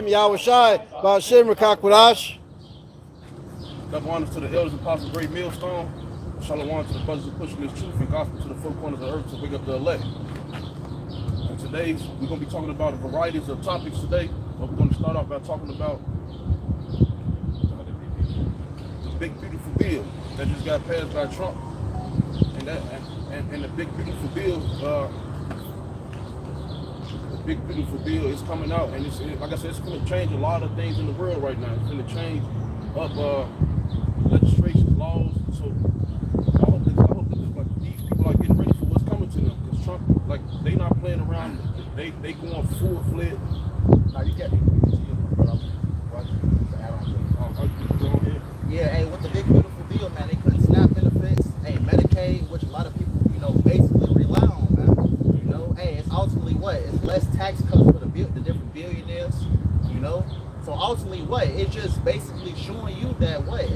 YAHAWASHI, BAHASHAM, Rakakwash. Double honors to the elders and apostles, great millstone. Shalom to the brothers who pushing this truth and gospel to the four corners of the earth to wake up the elect. And today, we're going to be talking about a variety of topics today. But we're going to start off by talking about the big beautiful bill that just got passed by Trump. And the big beautiful bill, is coming out, and like I said, it's going to change a lot of things in the world right now. It's going to change up legislation, laws. So I hope that like, these people are getting ready for what's coming to them, because Trump, like, they not playing around. They going full fledged. Now you get yeah, hey, with the big beautiful bill, man, they couldn't SNAP benefits, hey, Medicaid, which a lot of people, basically rely on, man. Hey, it's ultimately what? It's less tax cuts for the different billionaires, So ultimately what? It's just basically showing you that what?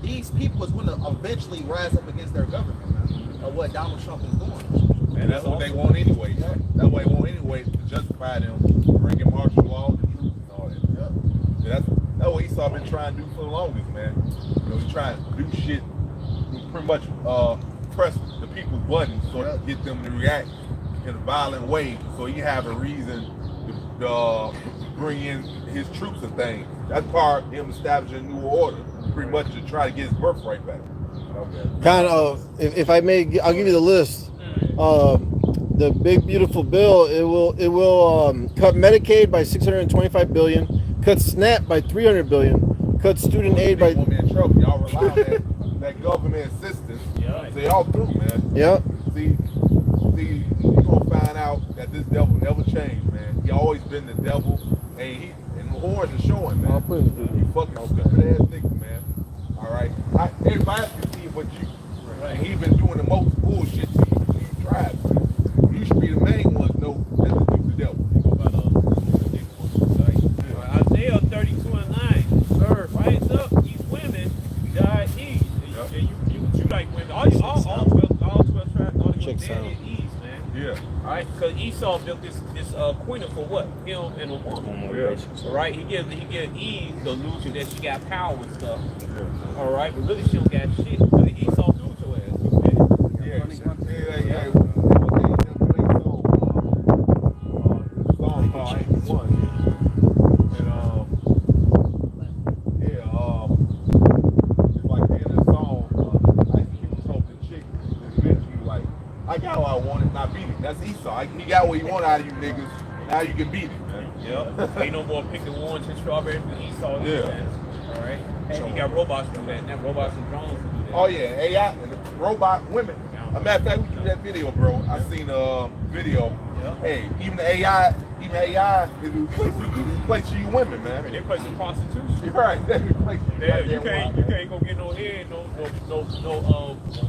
These people is going to eventually rise up against their government, man, of what Donald Trump is doing. And that's what they want anyway. Yeah. That's what they want anyway, to justify them bringing martial law, the truth, and all that. Yeah. That's what Esau been trying to do for the longest, man. He's trying to do shit, pretty much press the people's buttons so to get them to react in a violent way, so he have a reason to bring in his troops and things. That's part of him establishing a new order, pretty much to try to get his birthright back. Okay. Kind of, if I may, I'll give you the list. The big beautiful bill, it will cut Medicaid by $625 billion, cut SNAP by $300 billion, cut student aid by. Y'all rely on that government assistance. Yeah. So y'all through, man. Yep. See, you're gonna find out that this devil never changed, man. He always been the devil, and the horns are showing, man. You fucking stupid ass nigga, man. All right, everybody can see what you. And he been doing the most bullshit to you tribes, man. You should be the main one to know that the devil. Isaiah 32:9. Sir, rise up, ye women, die ease. You like women. All 12 tribes, all the women ease, man. Yeah. All right, because Esau built this queen for what? Him and a woman. Yeah. All right, he gives Eve the illusion that she got power and stuff. Yeah. All right, but really she don't got shit. Really Esau do it to her ass. Yeah. I got what I wanted, not beat it. That's Esau. He got what he wanted out of you niggas. Now you can beat it, man. Yep. Ain't no more picking orange and strawberries with Esau. Yeah. Man. All right. And you got robots do that. Now robots and drones do that. Oh yeah, AI and the robot women. As a matter of fact, we do that video, bro. I seen a video. Yeah. Hey, even AI is replacing you women, man. They play some prostitution. You're right. They replace you. Yeah, you can't go get no head, no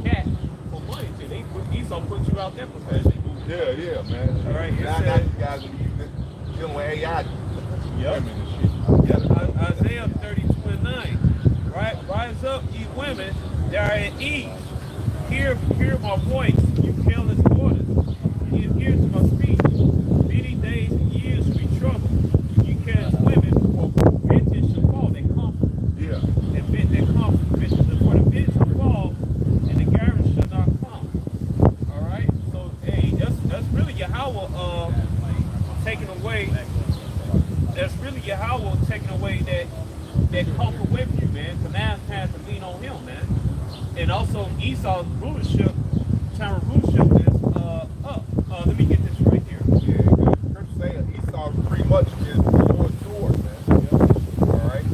cash for money. They Esau put you out there for that. Yeah, man. All right. Now you guys will be dealing with AI. Yep. Isaiah 32:9. Right, rise up, ye women, that are at ease. Hear my voice, you careless daughters. Give ear to my speech. Many days and years will be trouble. You careless women, for vengeance shall fall, they comfort. Yeah. And they comfort. For the vengeance shall fall, and the garrison shall not come. All right. So hey, that's really Yahawah taking away. That's really Yahawah taking away that comfort away from you, man. So now it's time to lean on him, man. And also Esau's rulership, time of rulership is up. Let me get this right here. Yeah, good. Scripture saying Esau pretty much is the Lord's sword, man. Yeah. All right.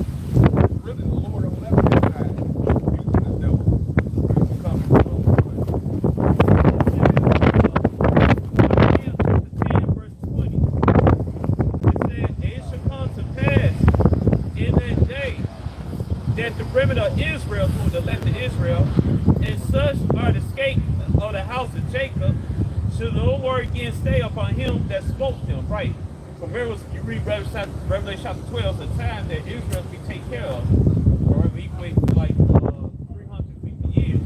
Really, the Lord on left hand side using the devil. That the remnant of Israel, who the elect of Israel, and such are the escape of the house of Jacob, should no word again stay upon him that spoke them. Right. So remember, you read Revelation chapter 12, the time that Israel be taken care of, or we equate to like 350 years.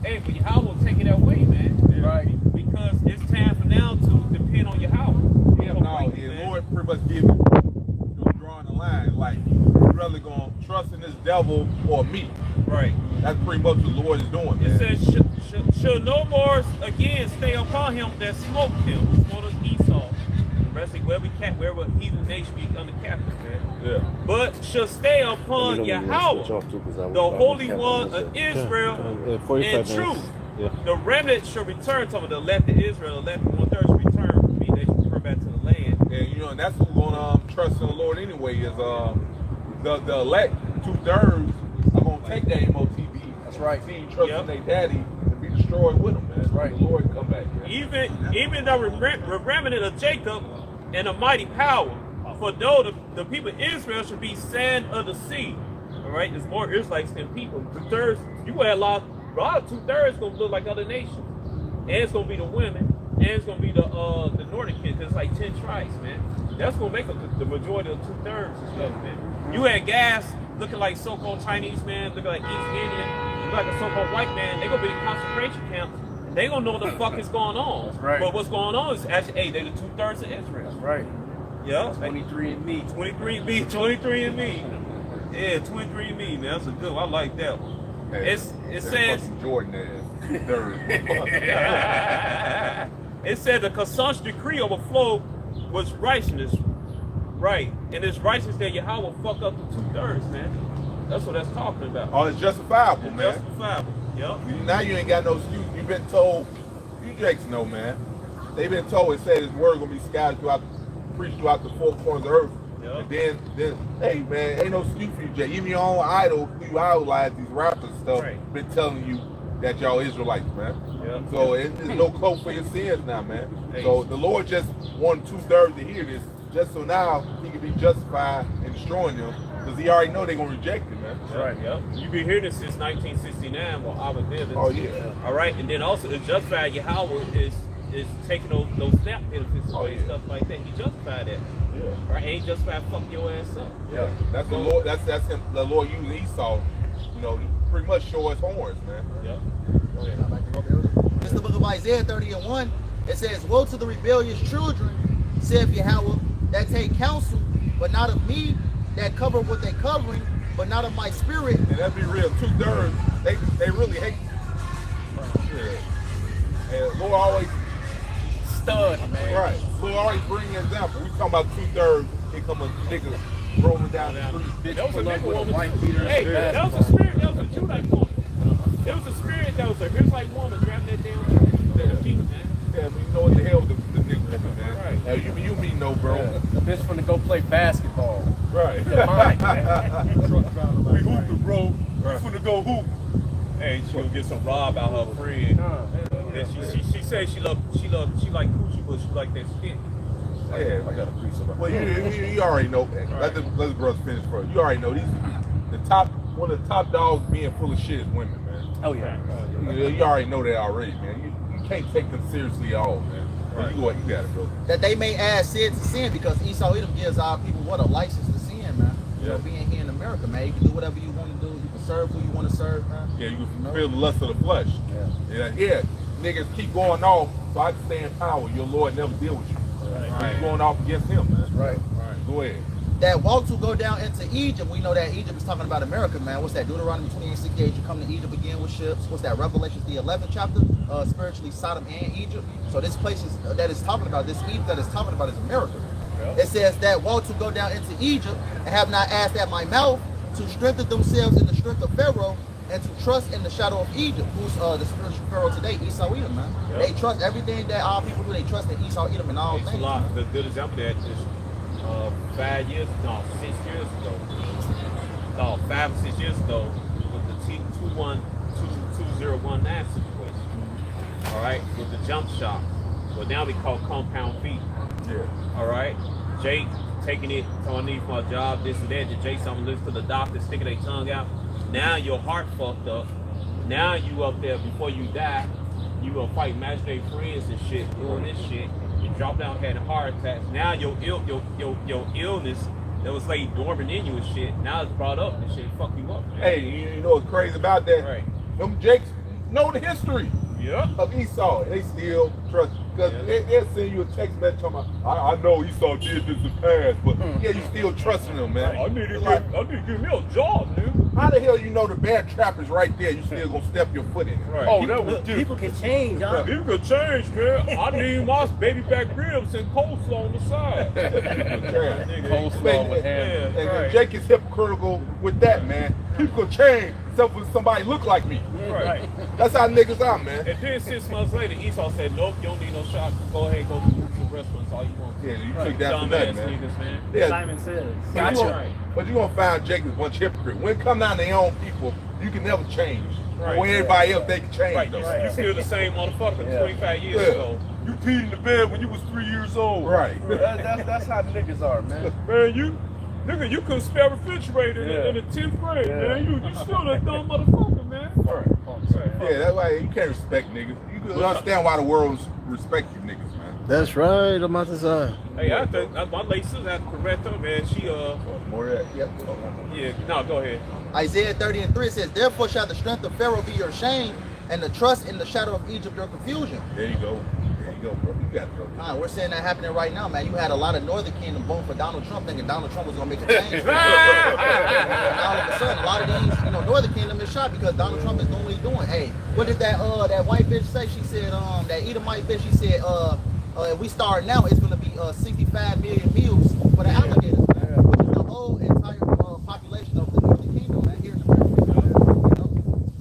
Hey, but Yahawah will take it away, man. Right. Because it's time for now to depend on Yahawah. Yeah, no, the Lord pretty much give it, drawing a line. Like, you rather gonna trust in this devil or me? Right. That's pretty much what the Lord is doing, man. It says, shall no more again stay upon him that smote him, who smote us Esau. The rest of wherever heathen nation be under captive, man. Yeah. But shall stay upon Yahawah, the Holy One of Israel, in truth. Yeah. The remnant shall return to the elect of Israel, the elect 1/3 shall return, mean they shall return back to the land. And you know, and that's who's gonna trust in the Lord anyway. Is the elect 2/3 are gonna take that MOTB. That's right. See, trust in their daddy and be destroyed with them, man. That's right. The Lord come back. Man. Even the remnant of Jacob and a mighty power. For though the people of Israel should be sand of the sea. All right, there's more Israelites than people. 2/3, you had a lot of 2/3 gonna look like other nations, and it's gonna be the women, and it's gonna be the northern kids. It's like 10 tribes, man. That's gonna make up the majority of 2/3 and stuff, man. You had guys looking like so-called Chinese man, looking like East Indian, looking like a so-called white man. They gonna be in concentration camps. And they gonna know what the fuck is going on. That's right. But what's going on is actually, hey, they're the 2/3 of Israel. That's right. Yeah. 23andMe. 23andMe. Yeah, 23andMe, man. That's a good one. I like that one. Hey, it says Jordan is 2/3. It said the consumption decree overflow was righteousness, right? And it's righteous that Yahawah fuck up the 2/3, man. That's what that's talking about. Oh, it's justifiable, It's man. justifiable. Yep. Now you ain't got no excuse. You've been told. You Jakes know, man. They've been told. It said His word gonna be scattered throughout, preached throughout the four corners of the earth. Yep. And then, hey man, ain't no excuse for you, Jay. Even your own idol, who you idolize, these rappers and stuff, Right. been telling you that y'all Israelites, man. Yep. So it's no cloak for your sins now, man. Hey. So the Lord just wanted 2/3 to hear this, just so now He can be justified in destroying them, because He already know they're gonna reject Him, man. That's right. Yep. You've been hearing this since 1969 while I was there. Oh yeah. All right, and then also it's justified Yahawah is taking those SNAP benefits away and stuff like that. He justified that. Yeah. Right? Ain't justified fuck your ass up. Yeah. That's the Lord. That's him. The Lord using Esau, you know, to pretty much show His horns, man. Yep. It's the book of Isaiah 30:1. It says, woe to the rebellious children, saith Yahawah, that take counsel, but not of me, that cover what they covering, but not of my spirit. And that'd be real. 2/3, they really hate. Yeah. And Lord always Stud, man. right. Lord always bring an example. We talking about 2/3. Here come a nigga rolling down the street. That was a nigga woman. white beater. Hey, that was a spirit. That was a Judite woman. There was a spirit that was a Israelite woman grabbing that damn Jesus, man. Yeah, but you know what the hell the nigga woman, man. Right. Hey, you me know, bro. The bitch finna go play basketball. Right. We hooping, bro. We finna go hoop. Hey, she gonna get some rob out her friend. And she said she like coochie, but she like that stick. Yeah, I got a piece of it. Well, you already know. Let the brothers finish first. You already know one of the top dogs being full of shit is women, man. Oh yeah. You already know that already, man. You can't take them seriously at all, man. Right. You got it, bro. That they may add sin to sin, because Esau Edom gives our people what, a license to sin, man. You know, being here in America, man, you can do whatever you want to do. You can serve who you want to serve, man. Yeah, you can feel the lust of the flesh. Yeah. Niggas keep going off, so I can stay in power. Your Lord never deal with you. Right. Keep going off against Him, man. Right. Go ahead. That walk to go down into Egypt, we know that Egypt is talking about America, man. What's that? Deuteronomy 28:68. You come to Egypt again with ships. What's that? Revelations the 11th chapter. Spiritually Sodom and Egypt. So this place that is talking about, this Egypt that is talking about, is America. It says that walk to go down into Egypt and have not asked at my mouth to strengthen themselves in the strength of Pharaoh and to trust in the shadow of Egypt. Who's the spiritual Pharaoh today? Esau Edom, man. They trust everything that our people do. They trust in Esau Edom and all things. A lot. The good example of that is 6 years ago. No, 5 or 6 years ago with the T2019 situation. All right, with the jump shot. Well, now we call compound feet. Yeah. All right, Jake taking it, so I need for a job, this and that. The Jake, I'm listening to the doctor, sticking their tongue out. Now your heart fucked up. Now you up there before you die. You gonna fight imaginary friends and shit, doing this shit. You drop down, had heart attacks. Now your illness that was like dormant in you and shit, now it's brought up and shit, fuck you up, man. Hey, you know what's crazy about that? Right. Them Jakes know the history. Yeah. of Esau. They still trust, because they'll send you a text message talking about, I know Esau did this in the past, but yeah, you still trusting them, man. I need to give me a job, nigga. How the hell you know the bear trap is right there? You still gonna step your foot in it? Right. Oh, that was just People can change, huh? People could change, man. I need my baby back ribs and coleslaw on the side. coleslaw with ham. And Right. Jake is hypocritical with that, man. People can change except when somebody look like me. Right. That's how niggas are, man. And then 6 months later, Esau said, nope, you don't need no shot. Go ahead, go to some restaurants, all you want. Yeah, you took that from that, Dumbass man. niggas, man. Yeah, Simon says. but Gotcha. you're gonna find Jake is a bunch of hypocrite. When it come down to their own people, you can never change. Right. When everybody else, they can change. Right, though. you still the same motherfucker Yeah. 25 years Yeah. ago. You peed in the bed when you was 3 years old. Right. That's how niggas are, man. Man, nigga, you couldn't spare refrigerator in the 10th grade, man. You still that dumb motherfucker, man. Right. Yeah, that's why you can't respect niggas. You can understand why the world respect you niggas, man. That's right, Amatazai. Hey, I think my late sister had to correct her, man. She, More of that. Yep. yeah, no, go ahead. Isaiah 30:3 says, "Therefore shall the strength of Pharaoh be your shame, and the trust in the shadow of Egypt your confusion." There you go. There you go, bro. You got it, bro. We're seeing that happening right now, man. You had a lot of Northern Kingdom voting for Donald Trump, thinking Donald Trump was gonna make a change. And all of a sudden, a lot of these, Northern Kingdom is shot because Donald Trump is doing what he's doing. Hey, what did that white bitch say? She said, that Edomite bitch. She said, if we start now, it's gonna be 65 million meals for the alligators, man. Which is the whole entire population of the Northern Kingdom, man. Here in America.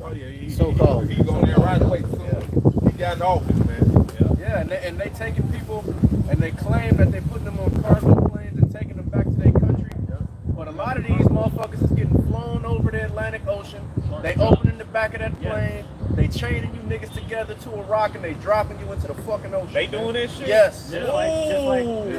Oh, yeah, So-called. He's going there right away soon. He got in office, man. Yeah, and they taking people and they claim that they putting them on cargo planes and taking them back to their country. But a lot of these motherfuckers is getting flown over the Atlantic Ocean. They opening the back of that plane. They chaining you niggas together to a rock and they dropping you into the fucking ocean. They doing that shit? Yes. Just like Damn.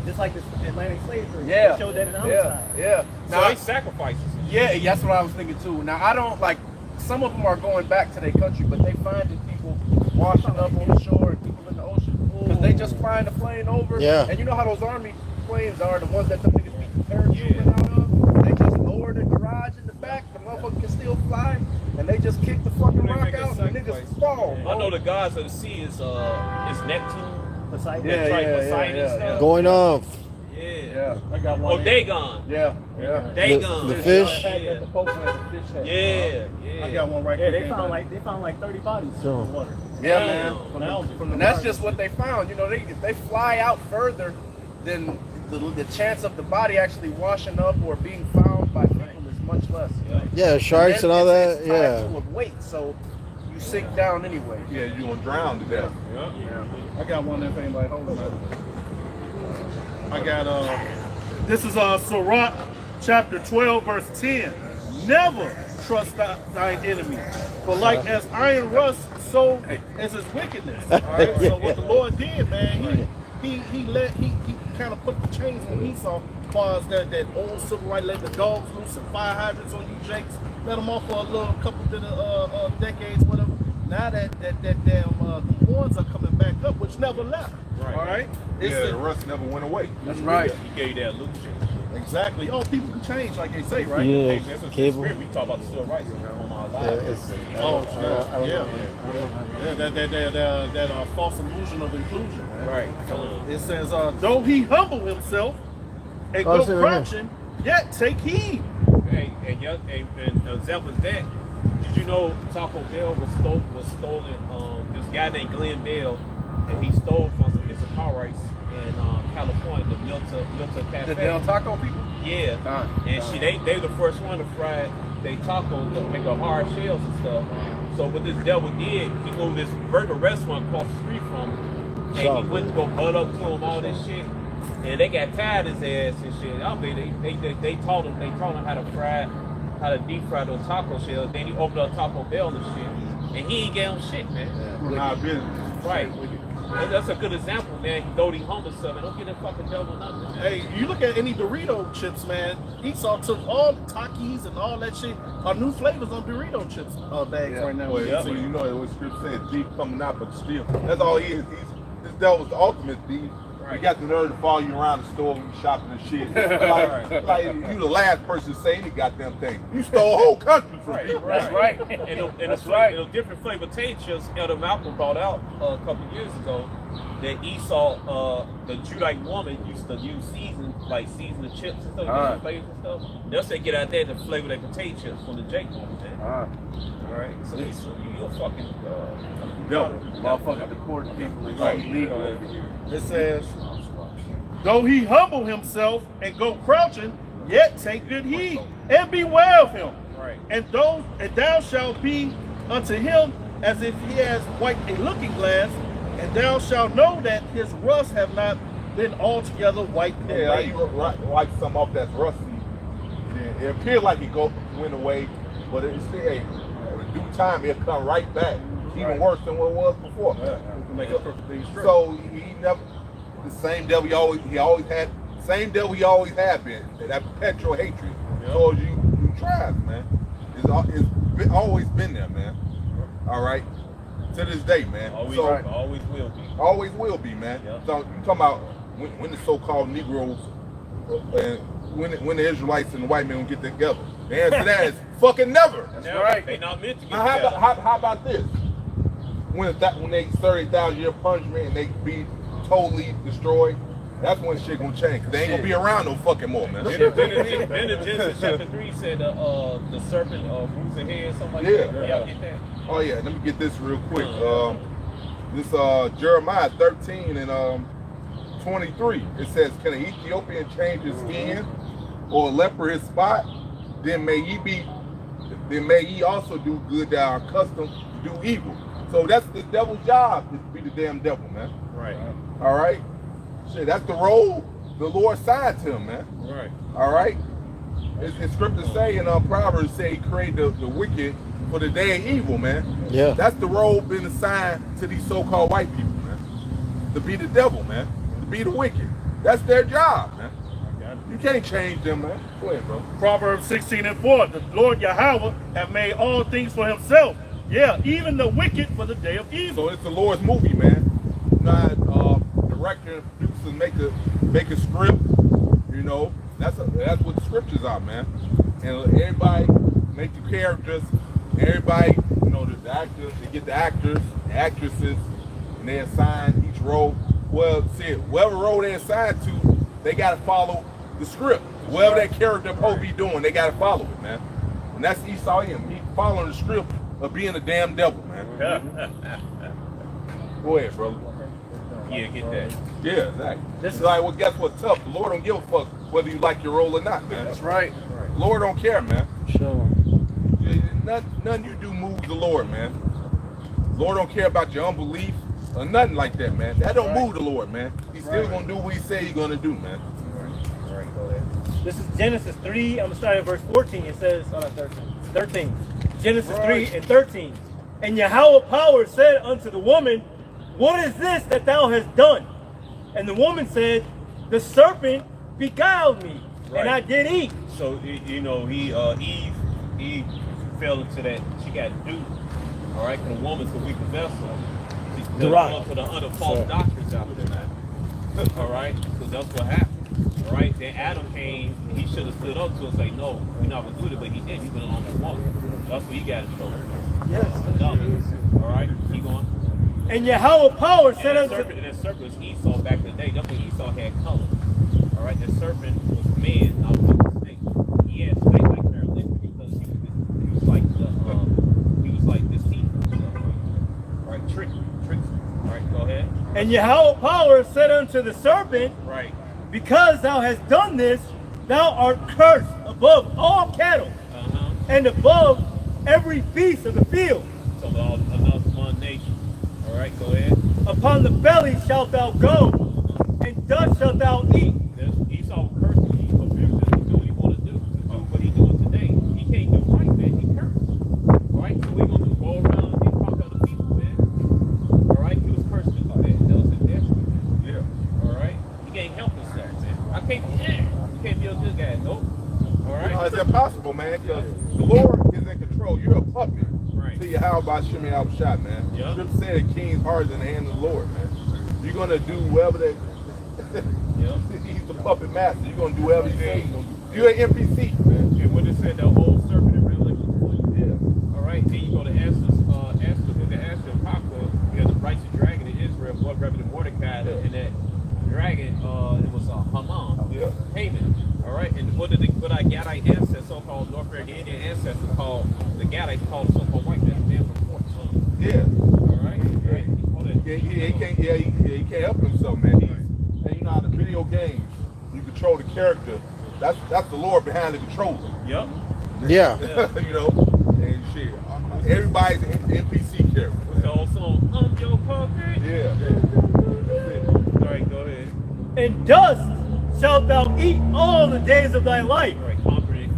just like the Atlantic slavery. Yeah. They showed that in the Yeah. homicide. Yeah. So they sacrifices. Yeah, that's what I was thinking too. Now I don't like. Some of them are going back to their country, but they finding people washing up on the shore and people in the ocean because they just flying the plane over. Yeah. And you know how those army planes are, the ones that the niggas be parachuting out of. They just lower the garage in the back. The motherfucker can still fly, and they just kick the fucking They rock make a out. And the sacrifice. niggas fall. I know the gods of the sea is Neptune. Poseidon. Yeah, That's right, yeah, Poseidon yeah, stuff. Going off. Yeah. Yeah. I got Oh, one. Dagon. Yeah. Yeah. Dagon. The fish. At the post has a fish head. Yeah. I got one right Yeah, there. they found like 30 bodies So- in the water. Yeah, Damn. man. From algae. And that's just what they found. You know, if they fly out further, then the chance of the body actually washing up or being found by people is much less. Yeah, sharks and all then that. it's tied Yeah. to a weight, so you sink down anyway. Yeah, you gonna drown to death. Yeah. I got one if anybody holding it. I got this is Sirach chapter 12 verse 10. Never trust thine enemy, for like as iron rust, so is his wickedness. All right. So what the Lord did, man, he kind of put the chains on Esau, as far as that old civil right, let the dogs loose and fire hydrants on you jakes, let them off for a little couple of decades, whatever. Now that damn the horns are coming back up, which never left. Right. All right. Yeah, the rust never went away. That's right. He gave you that loot shit. Exactly. Oh, people can change, like they say, right? Yeah. Hey, that's a Cable. spirit. We talk about the civil rights on our Yeah, lives. it's, Oh, yeah. yeah. That false illusion of inclusion. Man. Right. It says, though he humble himself and Oh, go it's in there. crouching, yet take heed. Hey, and example of that, did you know Taco Bell was stolen? This guy named Glenn Bell, and he stole from some Issacharites in California, the Milta Cafe. The Del Taco people? Yeah, and they the first one to fry they tacos to make a hard shells and stuff. So what this devil did, he moved this burger restaurant across the street from him, and he went to go butt up to him all this shit, and they got tired of his ass and shit. I mean, they taught him how to deep fry those taco shells. Then he opened up Taco Bell and shit, and he ain't get him shit, man. Nah, business. Right. And that's a good example, man. Though he humble himself, and don't get that fucking devil nothing. Hey, you look at any Dorito chips, man. Esau took all the Takis and all that shit. Our new flavors on Dorito chips bags right now. Well, so you know what scripture says, thief coming out, but steal. That's all he is. This devil's the ultimate thief. You got the nerve to follow you around the store when you shopping and shit. Like you the last person to say any goddamn thing. You stole a whole country from me. That's right. And that's right. And different flavor potato chips Elder Malcolm brought out a couple years ago that Esau, the Judite woman, used to use season the chips and stuff, different flavors and stuff. They'll say get out there to flavor their potato chips from the Jake woman, man. All right. So you're fucking Motherfucker, the court people is illegal over here. It says, though he humble himself and go crouching, yet take good heed and beware of him. Right. And thou shalt be unto him as if he has wiped a looking glass, and thou shalt know that his rust have not been altogether wiped away. Yeah, you wipe some off that's rusty. It appeared like it went away, but it's still in due time it'll come right back. Even worse than what it was before. So he never the same devil he always had, same devil he always had been. That perpetual hatred towards you tribes, man. It's always been there, man. All right, to this day, man. Always will be. Always will be, man. Yep. So you talking about when the so-called Negroes and when the Israelites and the white men will get together? The answer to that is fucking never. That's right. They not meant to get Now, together. how about this? When they 30,000 year punishment and they be totally destroyed, that's when shit gonna change. Cause they ain't gonna be around no fucking more, man. Genesis chapter 3 said the serpent bruised the head, something like that. Y'all get that? Oh yeah, let me get this real quick. This Jeremiah 13 and 23. It says, "Can an Ethiopian change his skin, or a leper his spot? Then may ye also do good that are accustomed to do evil." So that's the devil's job, is to be the damn devil, man. Right. All right. Shit, that's the role the Lord signed to him, man. Right. All right. It's scriptures say in Proverbs say he created the wicked for the day of evil, man. Yeah. That's the role been assigned to these so-called white people, man. To be the devil, man. To be the wicked. That's their job, man. You can't change them, man. Go ahead, bro. Proverbs 16 and 4, the Lord Yahawah have made all things for himself. Yeah, even the wicked for the day of evil. So it's the Lord's movie, man. Not director, producers make a script. You know, that's what the scriptures are, man. And everybody make the characters. Everybody, you know, the actors. They get the actors, the actresses, and they assign each role. Well, see, whatever role they assign to, they got to follow the script. Whatever that character supposed to be doing, they got to follow it, man. And that's Esau him. He following the script of being a damn devil, man. Go ahead, brother. Yeah, get that. Yeah, exactly. This is like, well, guess what's tough? The Lord don't give a fuck whether you like your role or not, man. That's right. The Lord don't care, man. Sure. Nothing you do moves the Lord, man. The Lord don't care about your unbelief or nothing like that, man. That don't move the Lord, man. He's still gonna do what he said he's gonna do, man. All right, go ahead. This is Genesis 3. I'm going to start at verse 14. It says, 13. Genesis 3 and 13. And Yahawah power said unto the woman, what is this that thou hast done? And the woman said, the serpent beguiled me, and I did eat. So you know, Eve fell into that. She got duped. All right, the woman's a weak vessel. She fell into the other false doctrines out there, man. All right, so that's what happened. All right, then Adam came. He should have stood up to and say, no, we're not gonna do it, but he did. He went along with woman. That's what he got in trouble. Yes. All right, keep going. And Yahawah power said unto that serpent was Esau back in the day. That's when Esau had color. All right, the serpent was man, not a snake. He had snake-like characteristics because he was like deceitful. All right, tricky. All right, go ahead. And Yahawah power said unto the serpent, right, because thou hast done this, thou art cursed above all cattle, and above every beast of the field. So another one nation. All right, go ahead. Upon the belly shalt thou go, and dust shalt thou eat. Esau cursed him. He confused him. He knew what he wanted to do. Do what he's doing today. He can't do right, man. He cursed. All right, so we're going to go around and talk to other people, man. All right, he was cursed to do that. That was his destiny. Yeah. All right, he can't help himself, man. I can't. You can't be a good guy. Nope. All right. No, it's impossible, man. Because the Lord is in control. You're a puppet. To YAHAWASHI, man. Yeah. Scripture said the king's heart is in the hand of the Lord, man. You're gonna do whatever He's the puppet master. You're gonna do whatever he says. You're an NPC, man. And when it said the old serpent in Revelation 1, Yeah. all right, then you go to Esther, when the Esther Apocalypse, you have the righteous dragon in Israel, what represented Mordecai, and that dragon, it was Haman, Yeah. Haman. All right, and what our Gadite ancestors, so-called North American Indian ancestors, called the Gadites, called the so-called white man, man from 14. Yeah. All right, right. He can't help himself, man. And you know how the video games, you control the character. That's the Lord behind the controller. Yep. Yeah. You know, and shit. Everybody's an NPC character. So I'm your puppet. Yeah. All right, go ahead. And dust shalt thou eat all the days of thy life. All right, conquering.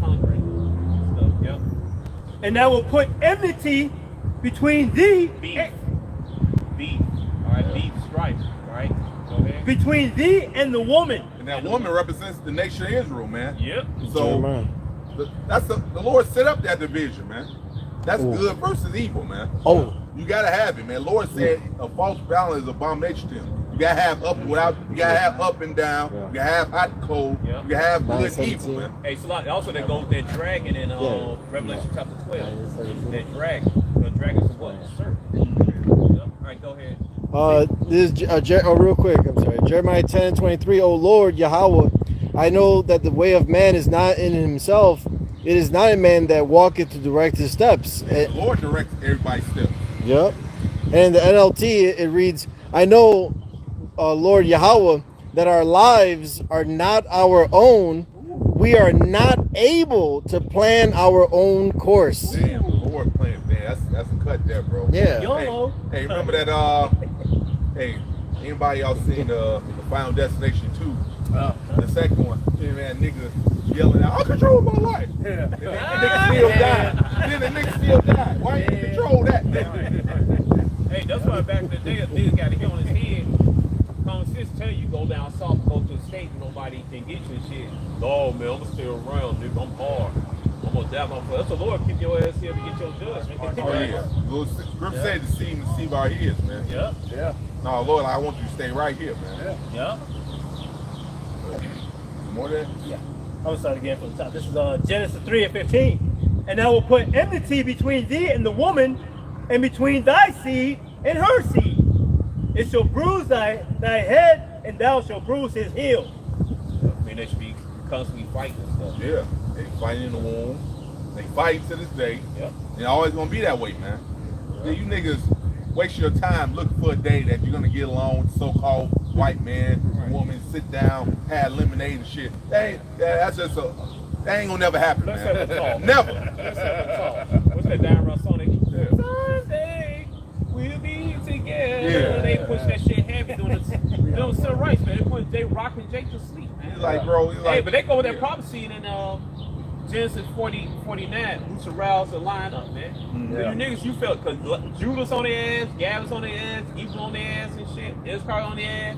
So, yep. And I will put enmity between thee Beef. All right, beef, strife. All right, go ahead. between thee and the woman. And that woman represents the nation of Israel, man. Yep. So Jeremiah. that's the Lord set up that division, man. That's Ooh. good versus evil, man. Oh. You gotta have it, man. Lord said a false balance is abomination to him. You gotta have up and without. You gotta have up and down. Yeah. You gotta have hot and cold. Yeah. You gotta have good and 9:17. evil, man. Hey, so also that goes that dragon in Revelation chapter 12. That dragon. The dragon's what? Serpent. Yep. All right, go ahead. This is real quick. I'm sorry. Jeremiah 10:23. O Lord Yahawah, I know that the way of man is not in himself. It is not a man that walketh to direct his steps. The Lord directs everybody's steps. Yep. And the NLT it reads, I know, Lord Yahawah, that our lives are not our own. We are not able to plan our own course. Damn, the Lord playing, man. That's a cut there, bro. Yeah. YOLO. Hey, remember that? Hey, anybody y'all seen the Final Destination 2? The second one. Yeah, man, nigga yelling out, I control my life. Yeah. And the nigga still died. Then the nigga still died. Why you control that? Hey, that's why back in the day, a nigga got to get on his head. Common sense tell you go down south, go to the state, nobody can get you and shit. No, man, I'm gonna stay around, nigga. I'm hard. I'm gonna dab my foot. That's the Lord keep your ass here to get your judgment. Oh yeah. Little script said to see our ears, man. Yep. Yeah. No, Lord, I want you to stay right here, man. Yep. More than Yeah. I'm gonna start again from the top. This is Genesis 3:15. And I will put enmity between thee and the woman, and between thy seed and her seed. It shall bruise thy head, and thou shalt bruise his heel. I mean, they should be constantly fighting and stuff. yeah. They fighting in the womb. They fight to this day. Yep. They're always gonna be that way, man. Yeah, you niggas waste your time looking for a day that you're gonna get along with so-called white man, woman, sit down, have lemonade and shit. That's just that ain't gonna never happen, Let's man. have a talk. Never. Let's have a talk. What's that down around Sonic? Someday we'll be together. Yeah. They push that shit heavy doing the civil rights, man. They put Jake to sleep, man. He's like, bro, he's like, Hey, but they go with that prophecy in Genesis 49, who's aroused and line up, man. Yeah. You niggas, you felt, because Judah's on their ass, Gab's on their ass, Ephraim on their ass and shit, Issachar on their ass,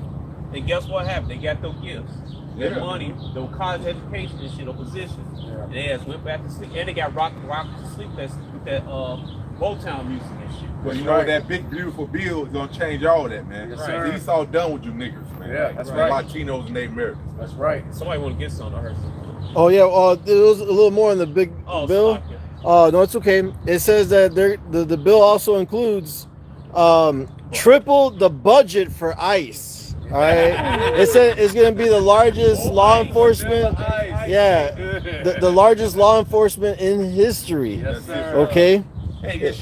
and guess what happened? They got those gifts. Their Yeah. money, their college education and shit, or position. And they ass went back to sleep, and they got rocked to sleep with that Motown music and shit. well, you know that big beautiful bill is gonna change all that, man. Yes, sir. He's all done with you niggas, man. Yeah, that's Like right. Latinos and Native Americans. That's right. Somebody want to get something, I heard something. Oh yeah. There was a little more in the big Oh, bill. sorry. No, it's okay. It says that the bill also includes triple the budget for ICE. All right. It said it's going to be the largest law enforcement. Yeah, the largest law enforcement in history. Yes, sir. Okay. Hey,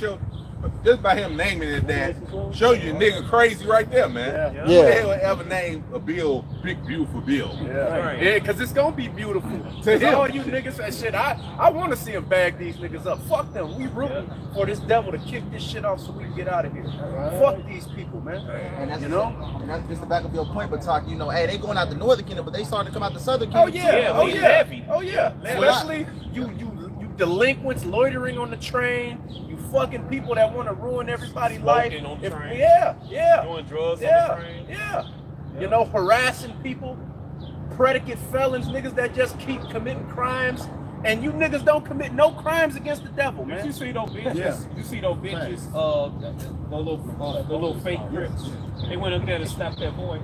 just by him naming it that, show you nigga crazy right there, man. Yeah. Who the Yeah. hell would ever name a bill Big Beautiful Bill? Yeah, Right. yeah, because it's gonna be beautiful. To him. All you niggas that shit, I want to see him bag these niggas up. Fuck them. We rooting for this devil to kick this shit off so we can get out of here. Fuck these people, man. And that's You know? and that's just to back up your point, but talk, you know, hey, they going out the northern kingdom, but they starting to come out the southern Oh kingdom. yeah, Yeah, oh we yeah, heavy. oh yeah. Especially you delinquents loitering on the train. You fucking people that want to ruin everybody's life. Smoking on trains. Yeah. Doing drugs on Yeah, the train. yeah. You know, harassing people, predicate felons, niggas that just keep committing crimes, and you niggas don't commit no crimes against the devil, Did man. you see those bitches? Yeah. You see those bitches? The little fake grips. They went up there to stop that boy.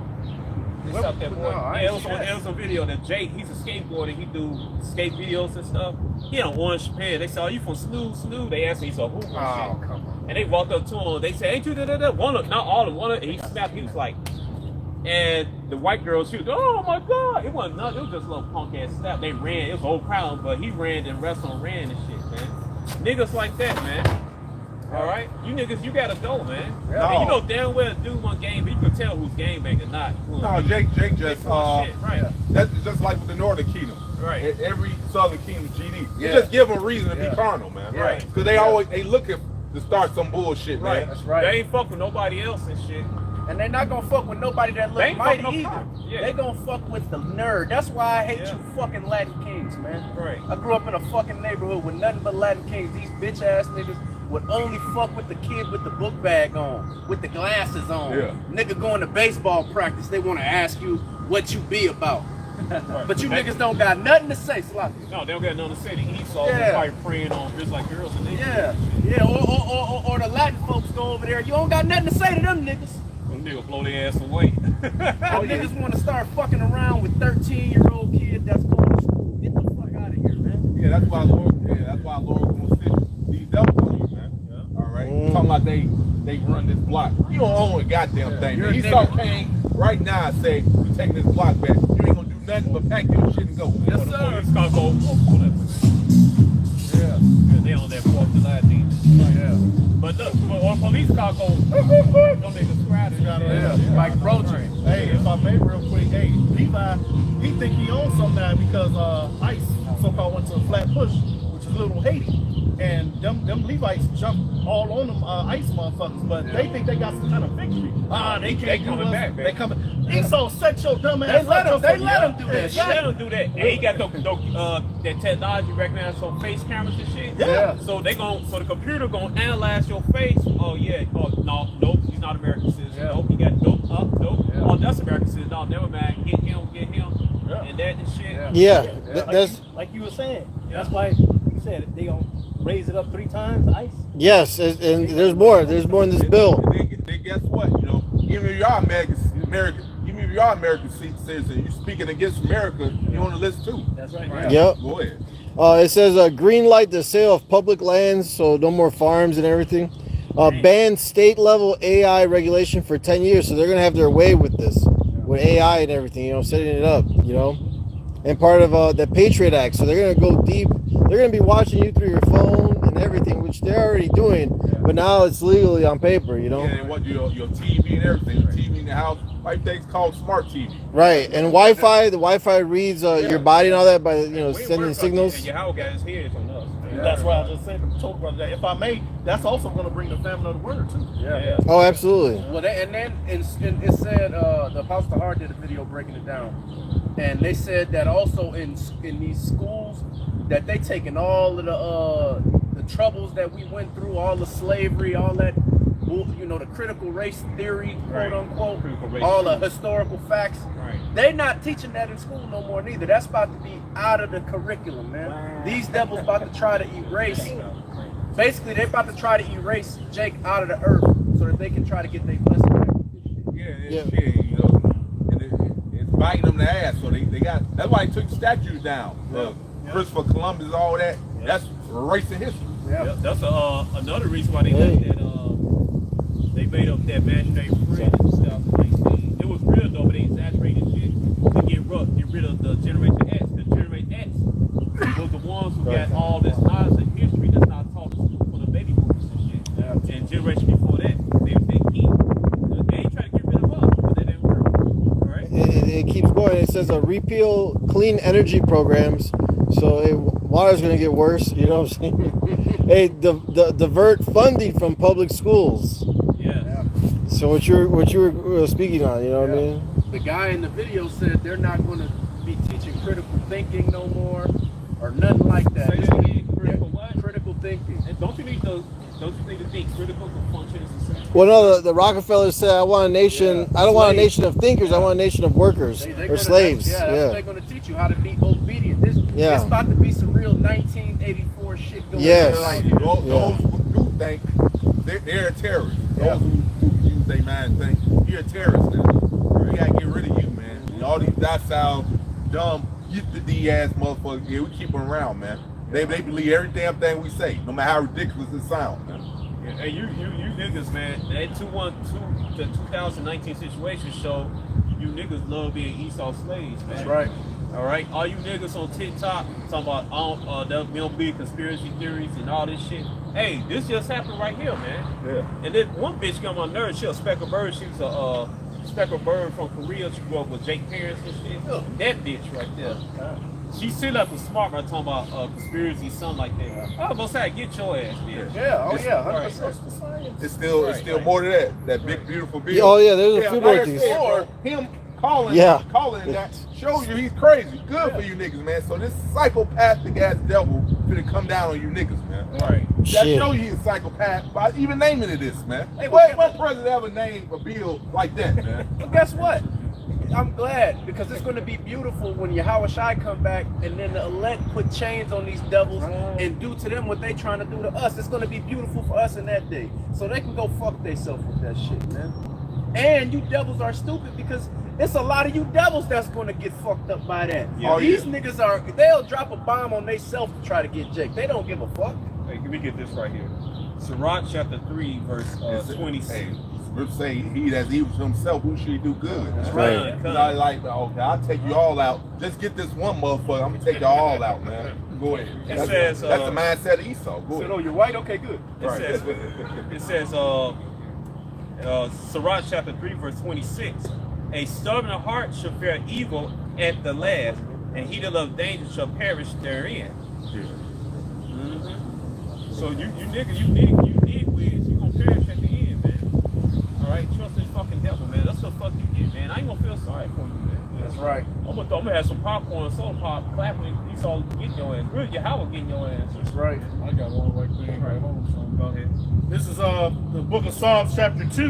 They shot that boy. No, I Yeah, ain't it was a video that Jake, he's a skateboarder, he do skate videos and stuff. He on orange pair. They said, "Oh, you from Snoo?" They asked me, so who and shit. come on. And they walked up to him. They said, "Ain't you da?" One of, not all of one of, and he snapped. He was like, and the white girl, she was, "Oh my God!" It wasn't nothing. It was just a little punk ass snap. They ran. It was a whole crowd, but he ran and wrestled, ran and shit, man. Niggas like that, man. All right, you niggas, you gotta go, man. No. And you know damn well dude one game, but you can tell who's game bang or not. No, Jake just right. that's just like with the Northern Kingdom. Right. Every Southern Kingdom GD. Yeah. You just give them a reason to be carnal, man. Right. Because they always looking to start some bullshit, Right. man. That's right. They ain't fuck with nobody else and shit. And they not gonna fuck with nobody that They look ain't mighty fucking no either. cops. Yeah. They gonna fuck with the nerd. That's why I hate Yeah. you fucking Latin kings, man. Right. I grew up in a fucking neighborhood with nothing but Latin kings. These bitch ass niggas would only fuck with the kid with the book bag on, with the glasses on. Yeah. Nigga going to baseball practice, they wanna ask you what you be about. But you niggas don't got nothing to say, Sloppy. No, they don't got nothing to say. The Esau Yeah. probably preying on just like girls and niggas. Yeah, yeah, or the Latin folks go over there, you don't got nothing to say to them niggas. Them niggas blow their ass away. Them niggas want to start fucking around with 13-year-old kid that's going to school. Get the fuck out of here, man. Yeah, that's why Lord gonna sit these devils on you, man. All right. Talking like they run this block. You don't own a goddamn thing. You're Man. a He saw nigga. Kane right now and say, we taking this block back. You ain't gonna do nothing but pack your shit and go. Yes, The sir. police car go, Yeah. they on that 4th of July thing. Yeah. But look, or police car go, don't make a squad. Yeah. Mike Roach. Hey, if I may real quick, hey, Levi, he think he owns something now because ICE so-called went to a flat push, which is Little Haiti. And them Levites jumped all on them ICE motherfuckers, but they think they got some kind of victory. They can't They do coming us. back, man. They coming. Esau, set your dumb ass They let up. him do that They let them do that. And he got that technology recognized on face cameras and shit. Yeah. So the computer gonna analyze your face. Oh yeah. Oh no, nope, he's not American citizen. Yeah. Nope, he got nope, nope. Yeah. Oh, that's American citizen. No, never mind. Get him. Yeah. And that and shit. Yeah. Yeah, Yeah. that's Like you were saying. Yeah. That's why you said they gonna raise it up 3 times, ICE. yes, and there's more. There's more in this bill. They guess what? You know, even if you are even if you are American citizen, you speaking against America, you on the list too. That's right. Yep. Go ahead. It says green light the sale of public lands, so no more farms and everything. Ban state level AI regulation for 10 years, so they're gonna have their way with this, with AI and everything. You know, setting it up. You know, and part of the Patriot Act, so they're gonna go deep. They're gonna be watching you through your phone and everything, which they're already doing, but now it's legally on paper. You know. Yeah, and what your TV and everything, your TV in the house, like things called smart TV. Right, and Wi-Fi. The Wi-Fi reads your body and all that by sending signals. And Yahawah got his head on us. That's why I just said to told brother that if I may, that's also going to bring the family of the word too. Yeah. Oh, absolutely. Well, and then it said the Apostle Hart did a video breaking it down, and they said that also in these schools that they taking all of the troubles that we went through, all the slavery, all that, you know, the critical race theory, quote unquote, Critical race all the theory. historical facts. Right. They not teaching that in school no more neither. That's about to be out of the curriculum, man. These devils about to try to erase. Basically, they about to try to erase Jake out of the earth so that they can try to get their blessing back. Yeah, you know, and it's biting them in the ass. So they got. That's why they took statues down. Christopher Columbus, all that. That's erasing history. Yeah, that's another reason why they let that they made up that imaginary friend in 2019. It was real though, but they exaggerated shit to get rid of the Generation X. The Generation X was the ones who got all this knowledge and history that's not taught in school for the baby boomers and shit. Yeah. And generation before that, they ain't trying to get rid of us, but that didn't work. All right. It keeps going. It says repeal clean energy programs. So water's gonna get worse. You know what I'm saying? Hey, divert funding from public schools. Yeah. So what you were speaking on, you know what I mean? The guy in the video said they're not going to be teaching critical thinking no more, or nothing like that. Say that again, critical what? Critical thinking. And don't you need to think critical to function as a society? Well, no, the Rockefellers said, I want a nation. I don't want a nation of thinkers. I want a nation of workers or slaves. That's what they're going to teach you, how to be obedient. This it's about to be some real 1984 shit going on. Like, those who do think they're a terrorist. Those who use their mind think you're a terrorist now. You gotta get rid of you, man. You know, all these docile, dumb, used to D ass motherfuckers. Yeah, we keep them around, man. They believe every damn thing we say, no matter how ridiculous it sounds, man. Yeah, hey, you niggas, man. That 2019 situation show you niggas love being Esau slaves, man. That's right. All right, all you niggas on TikTok talking about there'll be conspiracy theories and all this shit. Hey, this just happened right here, man. Yeah. And then one bitch got on my nerves. She a speckled bird. She was a speckled bird from Korea. She grew up with Jake parents and shit. That bitch right there. She still up with smart right talking about conspiracy, something like that. I was gonna say, get your ass, bitch. Yeah, oh It's- yeah, right. 100%. It's still more to that. That big beautiful bill. Yeah, oh yeah, there's a few more like I things. said, or him calling that shows you he's crazy. Good for you niggas, man. So this psychopathic ass devil finna come down on you niggas, man. Right. That Shit. show you he's a psychopath by even naming it this, man. Hey, what president ever named a bill like that, man? But guess what? I'm glad, because it's going to be beautiful when YAHAWASHI come back and then the elect put chains on these devils and do to them what they trying to do to us. It's going to be beautiful for us in that day. So they can go fuck themselves with that shit, man. And you devils are stupid because it's a lot of you devils that's going to get fucked up by that. Yeah. These niggas they'll drop a bomb on themselves to try to get Jake. They don't give a fuck. Hey, let me get this right here. Sirach chapter 3, verse 26. Hey, we're saying he that's evil to himself, who should he do good? That's right. It's not like, okay, I'll take you all out. Just get this one motherfucker. I'm gonna take you all out, man. Go ahead. It says, that's the mindset of Esau. Go So, ahead. no, you're white? Okay, good. It says, Sirach chapter 3, verse 26. A stubborn heart shall fare evil at the last, and he that loves danger shall perish therein. So you niggas, you need wigs, you gonna perish at the end, man. All right, trust this fucking devil, man. That's what the fuck you get, man. I ain't gonna feel sorry for you, man. That's right. I'm gonna have some popcorn and soda pop, clapping. These all getting your ass. Really, Yahawah getting your ass. That's right. I got one right there. Right. So go ahead. This is the book of Psalms chapter 2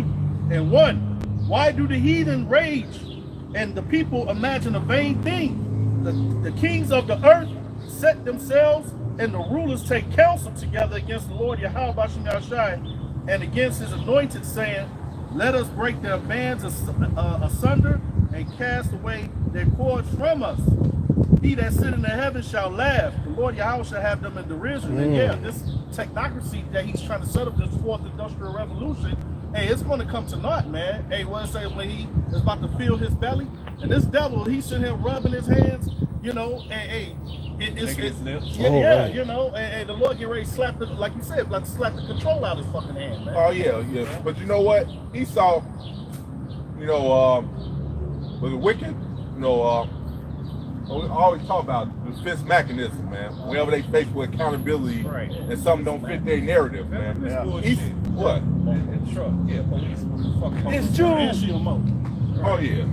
and 1. Why do the heathen rage and the people imagine a vain thing? The kings of the earth set themselves and the rulers take counsel together against the Lord YAHAWASHI and against his anointed, saying, let us break their bands asunder and cast away their cords from us. He that sit in the heavens shall laugh. The Lord Yahweh shall have them in derision. And yeah, this technocracy that he's trying to set up, this fourth industrial revolution, hey, it's going to come to naught, man. Hey, what I say when he is about to fill his belly, and this devil, he's sitting here rubbing his hands, you know, and hey, it's right. you know, and the Lord get ready to slap the, like you said, like slap the control out of his fucking hand, man. Oh yeah. But you know what? Esau, you know, was wicked. You know, we always talk about the defense mechanism, man. Whenever they face with accountability Right. and something don't fit their narrative, man. This bullshit. What? And truck. Yeah, police. Fuck. It's true. And Shiomo. Oh yeah.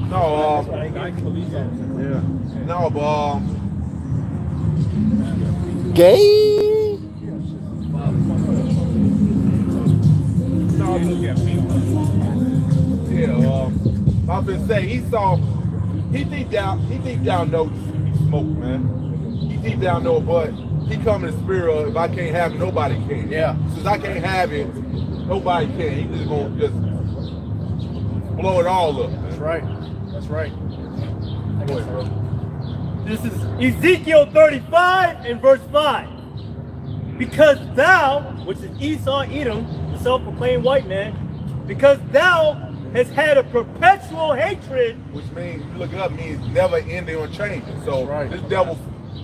No, Police officer. no, but Gay? No, yeah, yeah. I've been saying Esau. He deep down knows he smoke, man. He deep down know, but he come in the spirit of if I can't have it, nobody can. Yeah. Since I can't have it, nobody can. He just gonna just blow it all up. That's right. That's right. Go ahead, bro. This is Ezekiel 35 and verse 5. Because thou, which is Esau, Edom, the self-proclaimed white man, because thou hast had a perpetual hatred. Which means, you look it up, means never ending or changing. So Right. this devil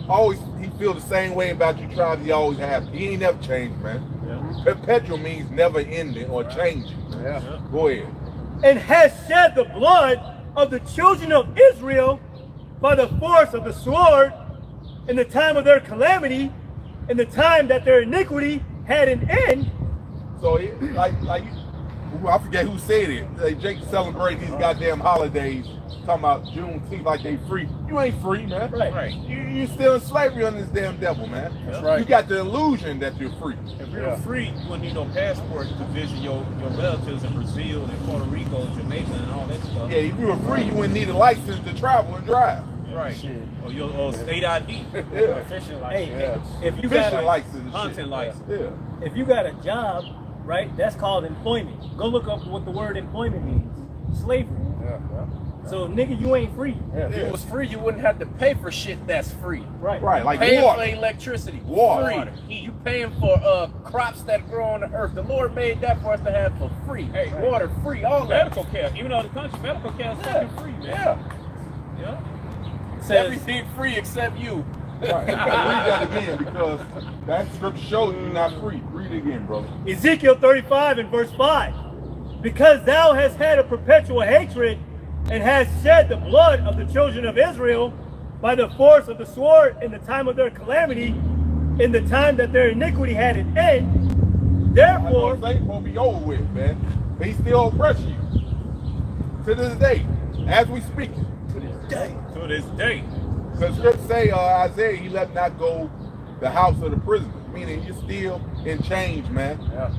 always, he feel the same way about you tribes he always have. He ain't never changed, man. Yeah. Perpetual means never ending or changing. Yeah. Go ahead. And hast shed the blood of the children of Israel by the force of the sword in the time of their calamity, in the time that their iniquity had an end. So it, like I forget who said it. Like Jake celebrating these goddamn holidays, talking about Juneteenth like they free. You ain't free, man. Right. You still in slavery under this damn devil, man. That's right. You got the illusion that you're free. If you're free, you wouldn't need no passport to visit your relatives in Brazil and Puerto Rico, Jamaica, and all that stuff. Yeah, if you were free, you wouldn't need a license to travel and drive. Right. Or your state ID. Yeah. Fishing Hey, license. if you Fishing got license and Hunting shit. license. Yeah. if you got a job, right, that's called employment. Go look up what the word employment means. Slavery. Yeah. So nigga, you ain't free. If it was free, you wouldn't have to pay for shit that's free. Right. Right, like Paying water. for electricity, Water. free. You paying for crops that grow on the earth. The Lord made that for us to have for free. Hey, water free, all that. Medical care, even though the country medical care is fucking free, man. Yeah. Yeah. Everything free except you. Right. You gotta read that again because that scripture shows you're not free. Read it again, brother. Ezekiel 35 and verse 5. Because thou hast had a perpetual hatred and hast shed the blood of the children of Israel by the force of the sword in the time of their calamity, in the time that their iniquity had an end. Therefore, I know won't be over with, man. But he still oppress you to this day, as we speak. To this day. Because scripture say Isaiah, he let not go the house of the prisoner, meaning you're still in chains, man. Yeah.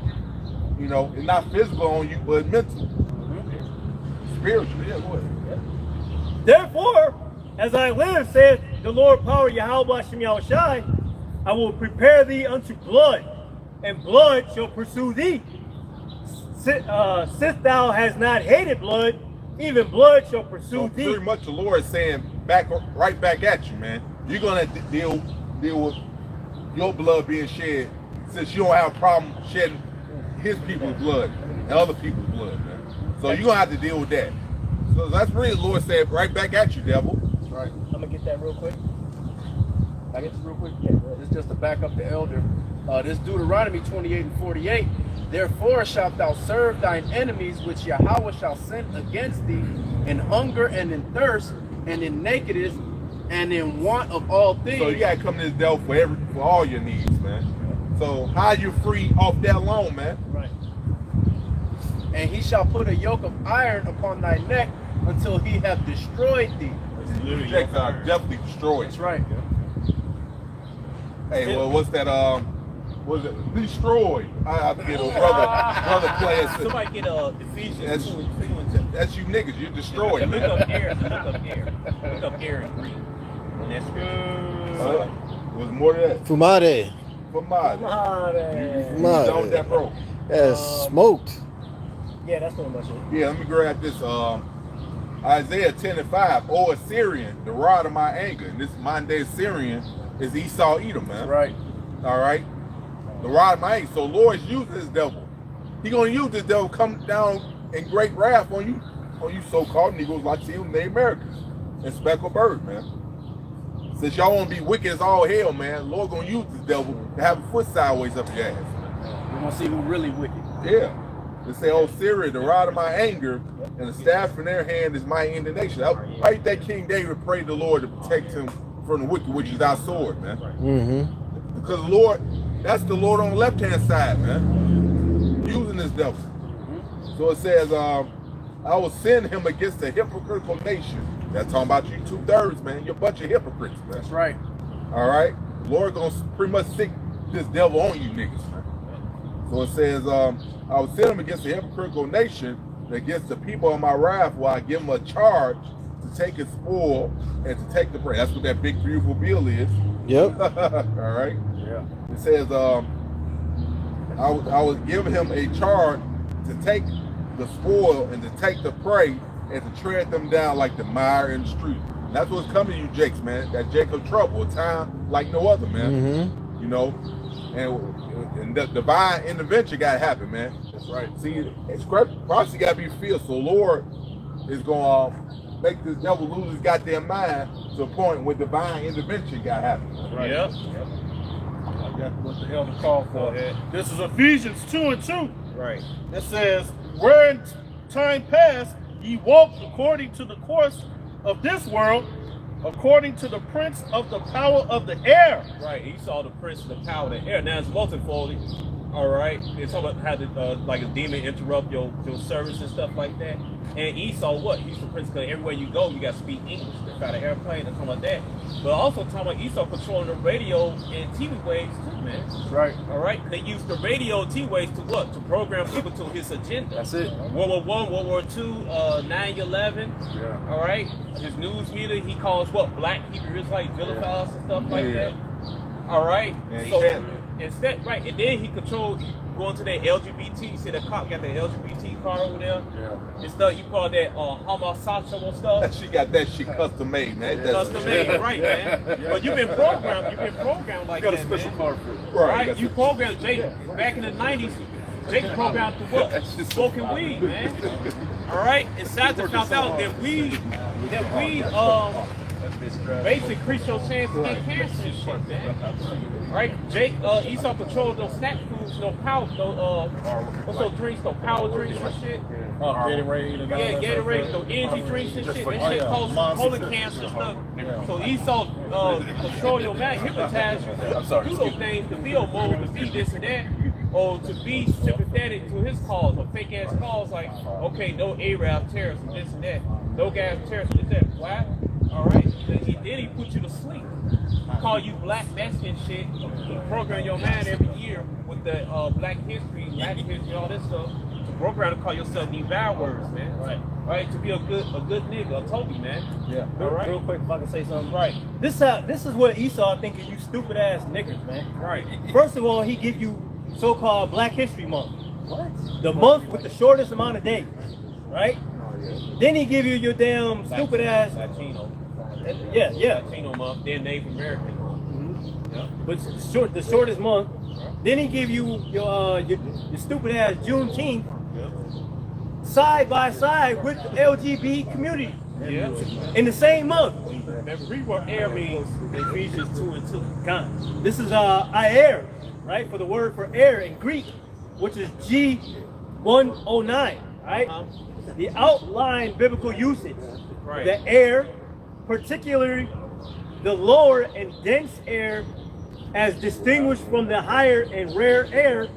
You know, it's not physical on you, but mental. Spiritual, yeah, go ahead. therefore, as I live, saith the Lord power YAHAWASHI, I will prepare thee unto blood, and blood shall pursue thee. Since thou hast not hated blood, even blood shall pursue So thee. pretty much the Lord is saying right back at you, man. You're gonna deal with your blood being shed, since you don't have a problem shedding his people's blood and other people's blood, man. So you're gonna have to deal with that. So that's really the Lord said right back at you, devil. Right. I'm gonna get that real quick. I get this real quick. Yeah, this is just to back up the elder. This Deuteronomy 28 and 48. Therefore shalt thou serve thine enemies, which Yahweh shall send against thee, in hunger and in thirst, and in nakedness, and in want of all things. So you gotta come to this devil for all your needs, man. So how you free off that loan, man? Right. And he shall put a yoke of iron upon thy neck until he have destroyed thee. Rejects are definitely destroyed. That's right. Hey, well, what's that? Was it destroyed? I forget what brother playing. Somebody get Ephesians 2 and 2. That's you niggas. You're destroyed, Look man. up air. Look up air. Look up air in Greek. And that's scripture. Was more than that. Fumade. For my don't that bro. That's smoked. Yeah, that's pretty much it. Yeah, let me grab this. Isaiah 10 and 5. Oh, Assyrian, the rod of my anger. And this modern day Assyrian is Esau Edom, man. Right. All right. The rod of my anger. So Lord's using this devil. He gonna use this devil come down in great wrath on you so-called Negroes like you, Native Americans, and speckled bird, man. Since y'all want to be wicked as all hell, man, Lord gonna use this devil to have a foot sideways up your ass. We're gonna see who really wicked. Yeah. They say, oh, Syria, the rod of my anger, and the staff in their hand is my indignation. Right that King David prayed the Lord to protect him from the wicked, which is our sword, man. Mm-hmm. Because the Lord, that's the Lord on the left-hand side, man. Using this devil. So it says, I will send him against a hypocritical nation. That's talking about you 2/3, man. You're a bunch of hypocrites, man. That's right. All right? Lord gonna pretty much stick this devil on you niggas, man. So it says, I will send him against a hypocritical nation, against the people of my wrath, while I give him a charge to take his spoil and to take the prey. That's what that big beautiful bill is. Yep. All right? Yeah. It says, I was giving him a charge to take the spoil and to take the prey and to tread them down like the mire in the street. And that's what's coming to you, Jakes, man. That Jacob trouble, a time like no other, man. Mm-hmm. You know, and the divine intervention got to happen, man. That's right. See, prophecy got to be fulfilled. So Lord is going to make this devil lose his goddamn mind to a point where divine intervention got to happen. Right. Yep. That's what the elder called for. This is Ephesians 2 and 2. Right. It says, where in time past ye walked according to the course of this world, according to the prince of the power of the air. Right, he saw the prince of the power of the air. Now it's multifold. All right, it's talking about how to, like a demon interrupt your service and stuff like that. And Esau, what? He's the prince, because everywhere you go, you got to speak English. They got an airplane and something like that. But also talking about Esau controlling the radio and TV waves too, man. Right. All right, they use the radio and TV waves to what? To program people to his agenda. That's it. World War I, World War II, 9/11. Yeah. All right, his news meter, he calls what? Black Hebrew Israelites, vilifiers and stuff like that. All right, Yeah, so instead, right, and then he controlled going to that LGBT. See the cop got the LGBT car over there. Yeah. And stuff. You call that homosexual stuff. She got that shit custom made, man. That's Custom made, right, man. But you've been programmed. Like got a that, special man. car for it. Right, you programmed Jake back in the '90s. Jake programmed to what? Smoking weed, man. All right, and Santa found out that weed basically increase your chances of getting cancer and shit, man. Right, Jake, Esau controlled those snack foods, no power, what's those drinks, no power drinks and shit. Gatorade and all Yeah, that Gatorade, stuff. no energy drinks and shit. That shit yeah, causes monster colon cancer and stuff. So Esau control your mind, hypnotize you to do those things, to be a mode, to be this and that, or to be sympathetic to his cause, or fake ass cause like, okay, no Arab terrorists and this and that, no gas terrorists and this and that. Why? All right, then he put you to sleep. Call you black Mexican shit. He program your mind every year with the black history, Latin history, all this stuff. To program to call yourself these bad words, man. Right. To be a good nigga, a Toby, man. Yeah. All right. Real quick, if I can say something. Right. This is what Esau thinking, you stupid ass niggers, man. Right. First of all, he give you so-called Black History Month. What? The month with the shortest amount of days, right? Then he give you your damn stupid ass. Latino. Yeah. Latino month, then Native American. Yeah. But the shortest month. Then he give you your stupid ass Juneteenth side by side with the LGBT community. Yeah. In the same month. Remember, read what air means in Ephesians 2 and 2. God. This is air, right? For the word for air in Greek, which is G109, right? The outline biblical usage. Right. The air, particularly the lower and dense air, as distinguished from the higher and rare air.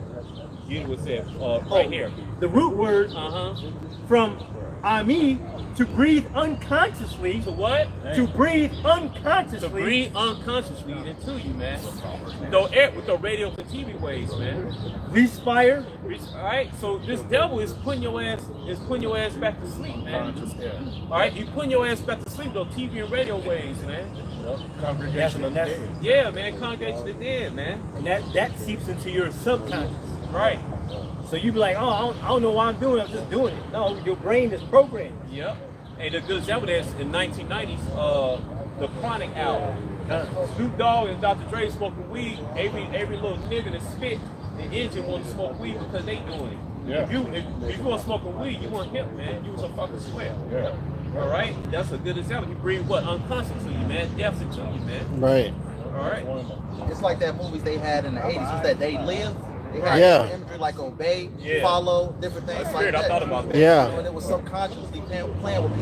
You would say right here. The root word from ami, to breathe unconsciously. To what? To breathe unconsciously. To breathe unconsciously into you, man. No air with the radio and TV waves, man. Respire. All right. So this devil is putting your ass back to sleep, man. All right. You putting your ass back to sleep. Those TV and radio waves, man. Congregation of Nazareth. Yeah, man. Congregation of the dead, man. And that seeps into your subconscious. Right. So you be like, oh, I don't know why I'm doing it. I'm just doing it. No, your brain is programmed. Yep. And the good example is in 1990s, the Chronic album. Snoop Dogg and Dr. Dre smoking weed. Every little nigga that spit the engine want to smoke weed because they doing it. Yeah. If you want smoking weed, you want hip, man. You was a fucking sweat. Yeah. All right. That's a good example. You breathe what unconscious to you, man. Death into you, man. Right. All right. It's like that movies they had in the 80s. Was that They Live? They had Yeah. imagery like obey, Yeah. follow, different things That's like weird. that. I thought about that. Yeah. And it was subconsciously playing with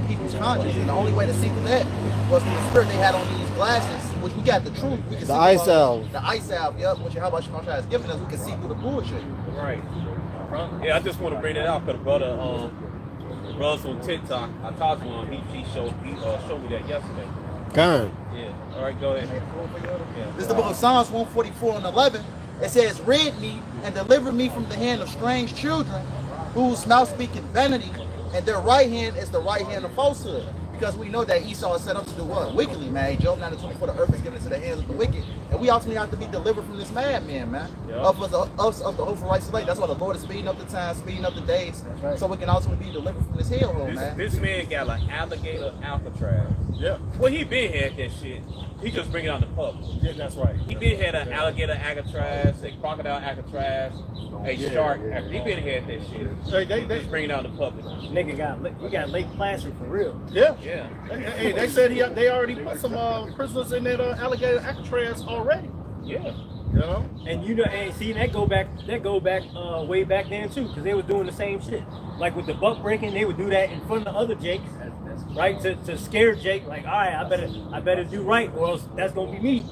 people's conscience. And the only way to see through that was through the spirit they had on these glasses, which we got the truth. We can The see eye through, salve. The eye salve, yep, which YAHAWASHI has given us. We can see through the bullshit. Right. Yeah, I just want to bring that out because the brothers on TikTok, I talked to him. He showed me that yesterday. God. Yeah. All right, go ahead. Yeah. This is the book of Psalms 144 and 11. It says, rid me and deliver me from the hand of strange children, whose mouth speaketh vanity, and their right hand is the right hand of falsehood. Because we know that Esau is set up to do what? Wickedly, man. Job 9:24, the earth is given into the hands of the wicked. And we ultimately have to be delivered from this madman, man. Yeah. Of the overright slave. That's why the Lord is speeding up the time, speeding up the days, so we can ultimately be delivered from this hellhole, man. This man got an alligator Alcatraz. Yeah. Well, he been had that shit. He just bring it out in the public. Yeah, that's right. He been had an alligator Alcatraz, a crocodile Alcatraz, a shark. He been had that shit. They Just bring it out in the public. Nigga got Lake Placid for real. yeah. Yeah. Hey, they said they already put some prisoners in that alligator Alcatraz already. Yeah. You know. And you know, and see that go back way back then too, because they were doing the same shit. Like with the buck breaking, they would do that in front of other Jakes, right? To scare Jake, like, all right, I better do right, or else that's gonna be me.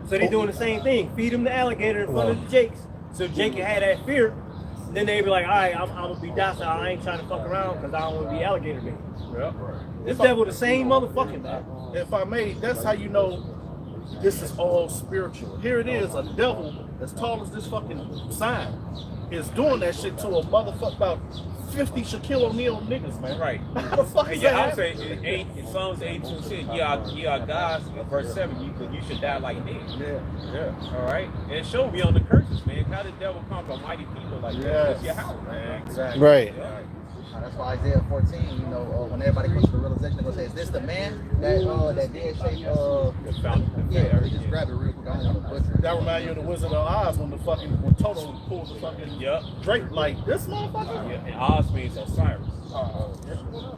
So they doing the same thing. Feed him the alligator in front of the Jakes, so Jake can have that fear. Then they be like, all right, I'm gonna be docile. I ain't trying to fuck around because I don't want to be alligator bait. Yeah. This devil the same motherfucking man. If I may, that's how you know this is all spiritual. Here it is, a devil as tall as this fucking sign is doing that shit to a motherfucker about 50 Shaquille O'Neal niggas, man. Right. How the fuck is Yeah, that I'm saying in Psalms 82 said, yeah, guys, in verse 7, because you should die like me. Yeah. All right, and show me on the curses, man. How the devil come from mighty people like that? It's Yahawah, man. Exactly. Right. Yeah. That's why Isaiah 14, you know, when everybody comes to the realization, they're going to say, is this the man that did shape, yeah, they just grab it real quick. I don't want to butcher it. That reminds you of the Wizard of Oz when when Toto pulls the fucking Drake like this motherfucker. Yeah, and Oz means Osiris.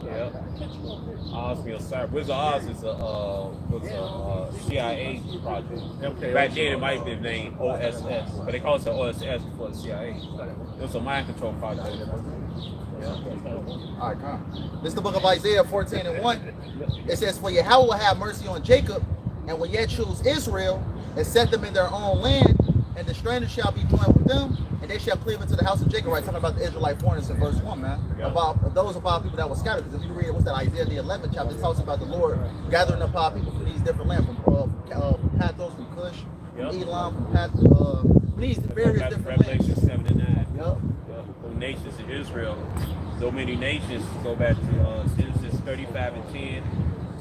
Yeah. Oz means Osiris. Wizard of Oz is a CIA project. Okay, Back then it might have been named OSS, but they call it the OSS before the CIA. It was a mind control project. All right, come. This is the book of Isaiah 14:1. It says, for Yahweh will have mercy on Jacob, and will yet choose Israel, and set them in their own land, and the strangers shall be joined with them, and they shall cleave into the house of Jacob. Right, talking about the Israelite foreigners in verse 1, man. About those people that were scattered. Because if you read, what's that, Isaiah the 11th chapter, it talks about the Lord gathering up our people from these different lands, from Pathros, from Cush, from Elam, from these various different Revelation lands. 7 and 9. Yep. Nations of Israel, so many nations. Go back to Genesis 35 and 10,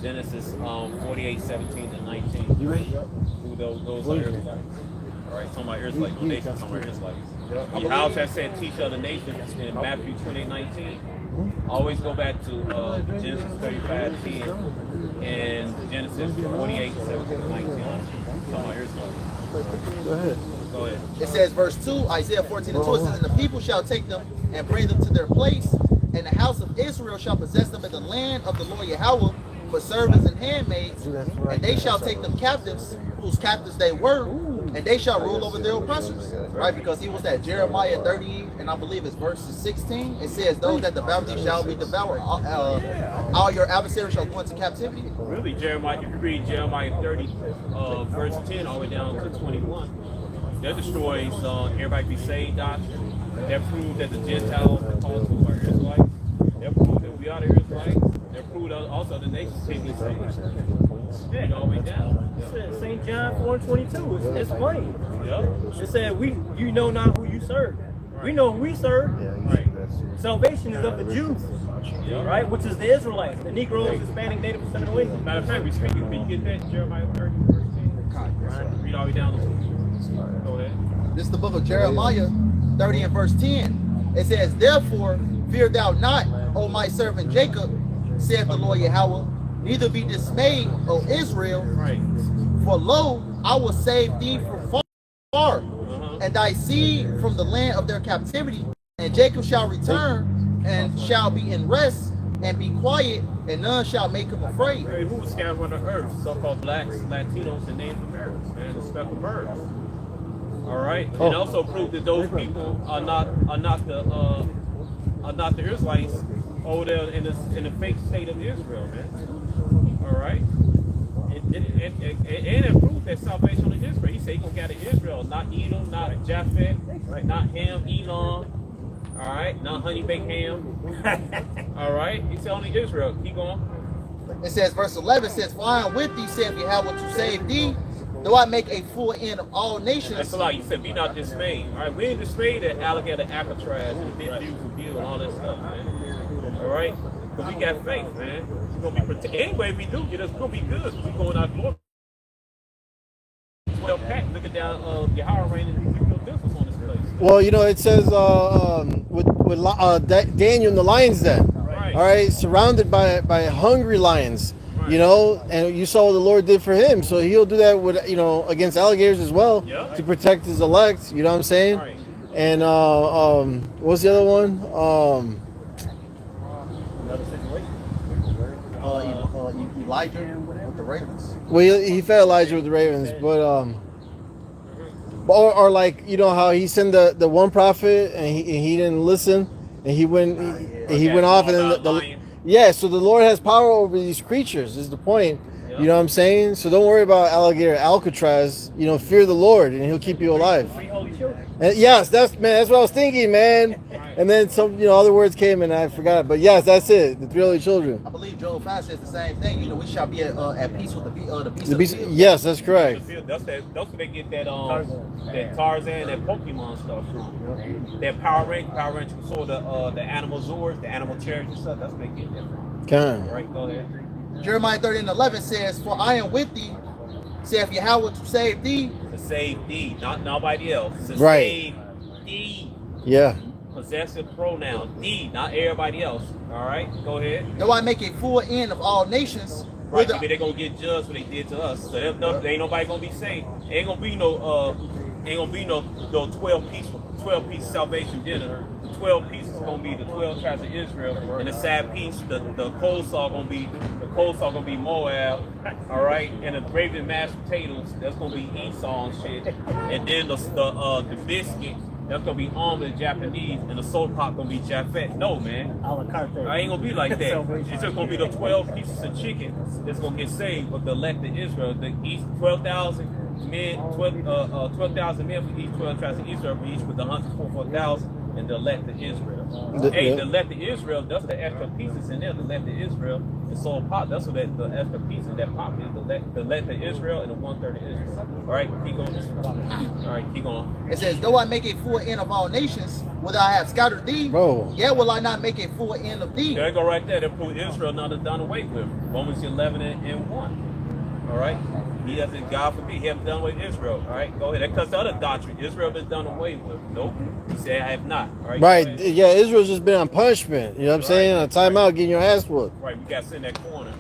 Genesis 48, 17 and 19. You ready? Who those are Israelites. All right, some are Israelites, no nations, some are Israelites. The house that said teach other nations in Matthew 28, 19. Always go back to Genesis 35, 10 and Genesis 48, 17 and 19. Some are Israelites. Go ahead. Go ahead. It says, verse 2, Isaiah 14:2, it says, and the people shall take them and bring them to their place, and the house of Israel shall possess them in the land of the Lord Yahweh for servants and handmaids, and they shall take them captives, whose captives they were, and they shall rule over their oppressors. Right? Because he was at Jeremiah 30, and I believe it's verses 16. It says, those that devour thee shall be devoured. All your adversaries shall go into captivity. Really, Jeremiah, if you read Jeremiah 30, verse 10 all the way down to 21, that destroys everybody be saved doctrine. That proves that the Gentiles also are Israelites. That proves that we are the Israelites. That proves also the nations can be saved. Yeah, all the way down. St. John 4:22. It's plain. Yep. It said, you know not who you serve. We know who we serve. Right. Salvation is of the Jews. Right? Which is the Israelites, the Negroes, Hispanic, Native, and Seminole Indians. Matter of fact, we speak, can you get that Jeremiah 30, verse 10? Read all the way down to go ahead. This is the book of Jeremiah 30 and verse 10. It says, therefore, fear thou not, O my servant Jacob, saith the Lord Yahweh, neither be dismayed, O Israel, Right. for lo, I will save thee from far, and thy seed from the land of their captivity. And Jacob shall return, and shall be in rest, and be quiet, and none shall make him afraid. Hey, who was scattered on the earth? So-called blacks, Latinos, and Native Americans, man, the speckled birds. All right, and also prove that those people are not the Israelites over there in the fake state of Israel, man. All right, and it proves that salvation of Israel. He said he gonna gather Israel, not Edom, not Japheth, right? Not Ham, Elam. All right, not honey baked ham. All right, he said only Israel. Keep going. It says, verse 11 says, for I am with thee, saith Yahweh, to save thee, though I make a full end of all nations. That's a lot. You said, be not dismayed. All right, we ain't dismayed at alligator, Alcatraz, and big dudes and deal and all that stuff, man. All right, but we got faith, man. We're gonna be protected. Anyway, we do get us. We're gonna be good. We're going out glory. Well, Pat, looking down Yahawah reigning and Ezekiel business on this place. Well, you know, it says Daniel in the lion's den. Right. All right, surrounded by hungry lions. Right. You know, and you saw what the Lord did for him, so He'll do that with against alligators as well to protect His elect. You know what I'm saying? Right. And what's the other one? Another situation. Elijah with the ravens. Well, he fed Elijah with the ravens, but or like how he sent the one prophet and he didn't listen and he went off and then so the Lord has power over these creatures is the point. You know what I'm saying? So don't worry about alligator Alcatraz. Fear the Lord and He'll keep you alive. Three holy children. And yes, that's what I was thinking, man. And then some other words came and I forgot. But yes, that's it. The three holy children. I believe Joel 5 says the same thing. We shall be at peace with the beast of the field. Yes, that's correct. That's where they get that Tarzan, that Pokemon stuff from. That Power Rangers saw the animal Zords, the animal chariots and stuff. That's where they get that from. Come. Right, go ahead. Jeremiah 30 and 11 says, for I am with thee saith Yahweh to save thee. To save thee, not nobody else. To Right. save thee. Yeah. Possessive pronoun, thee, not everybody else. All right, go ahead. Though I make a full end of all nations. Right, whither- maybe they're gonna get judged what they did to us. So there's no, ain't nobody gonna be saved. Ain't gonna be no 12 piece salvation dinner. The 12 pieces gonna be the 12 tribes of Israel, and the side piece, the coleslaw gonna be Moab, all right, and the gravy and mashed potatoes that's gonna be Esau and shit, and then the biscuit that's gonna be almond Japanese, and the soul pop gonna be Japhet. No, man. A la carte. I ain't gonna be like that. It's just gonna be the 12 pieces of chicken that's gonna get saved with the elect of Israel. The each 12,000 men, 12,000 men for each 12 tribes of Israel, for each with the 144,000 and the elect of Israel. The elect of Israel, that's the extra pieces in there. The elect of Israel, the soul pop. That's what the extra pieces that pop is. The elect of Israel and the 1/3 of Israel. All right, keep going. All right, keep going. It says, though I make a full end of all nations, whether I have scattered thee, Bro. yet will I not make a full end of thee. There you go right there. That prove Israel not done away with. Romans 11 and 1. All right. He doesn't, God forbid, he hasn't done away with Israel. All right, go ahead. That cuts the other doctrine. Israel been done away with. Nope. He said, I have not. All right. Right. Yeah, Israel's just been on punishment. You know what I'm saying? On timeout, getting your ass whooped. Right, we got to sit in that corner.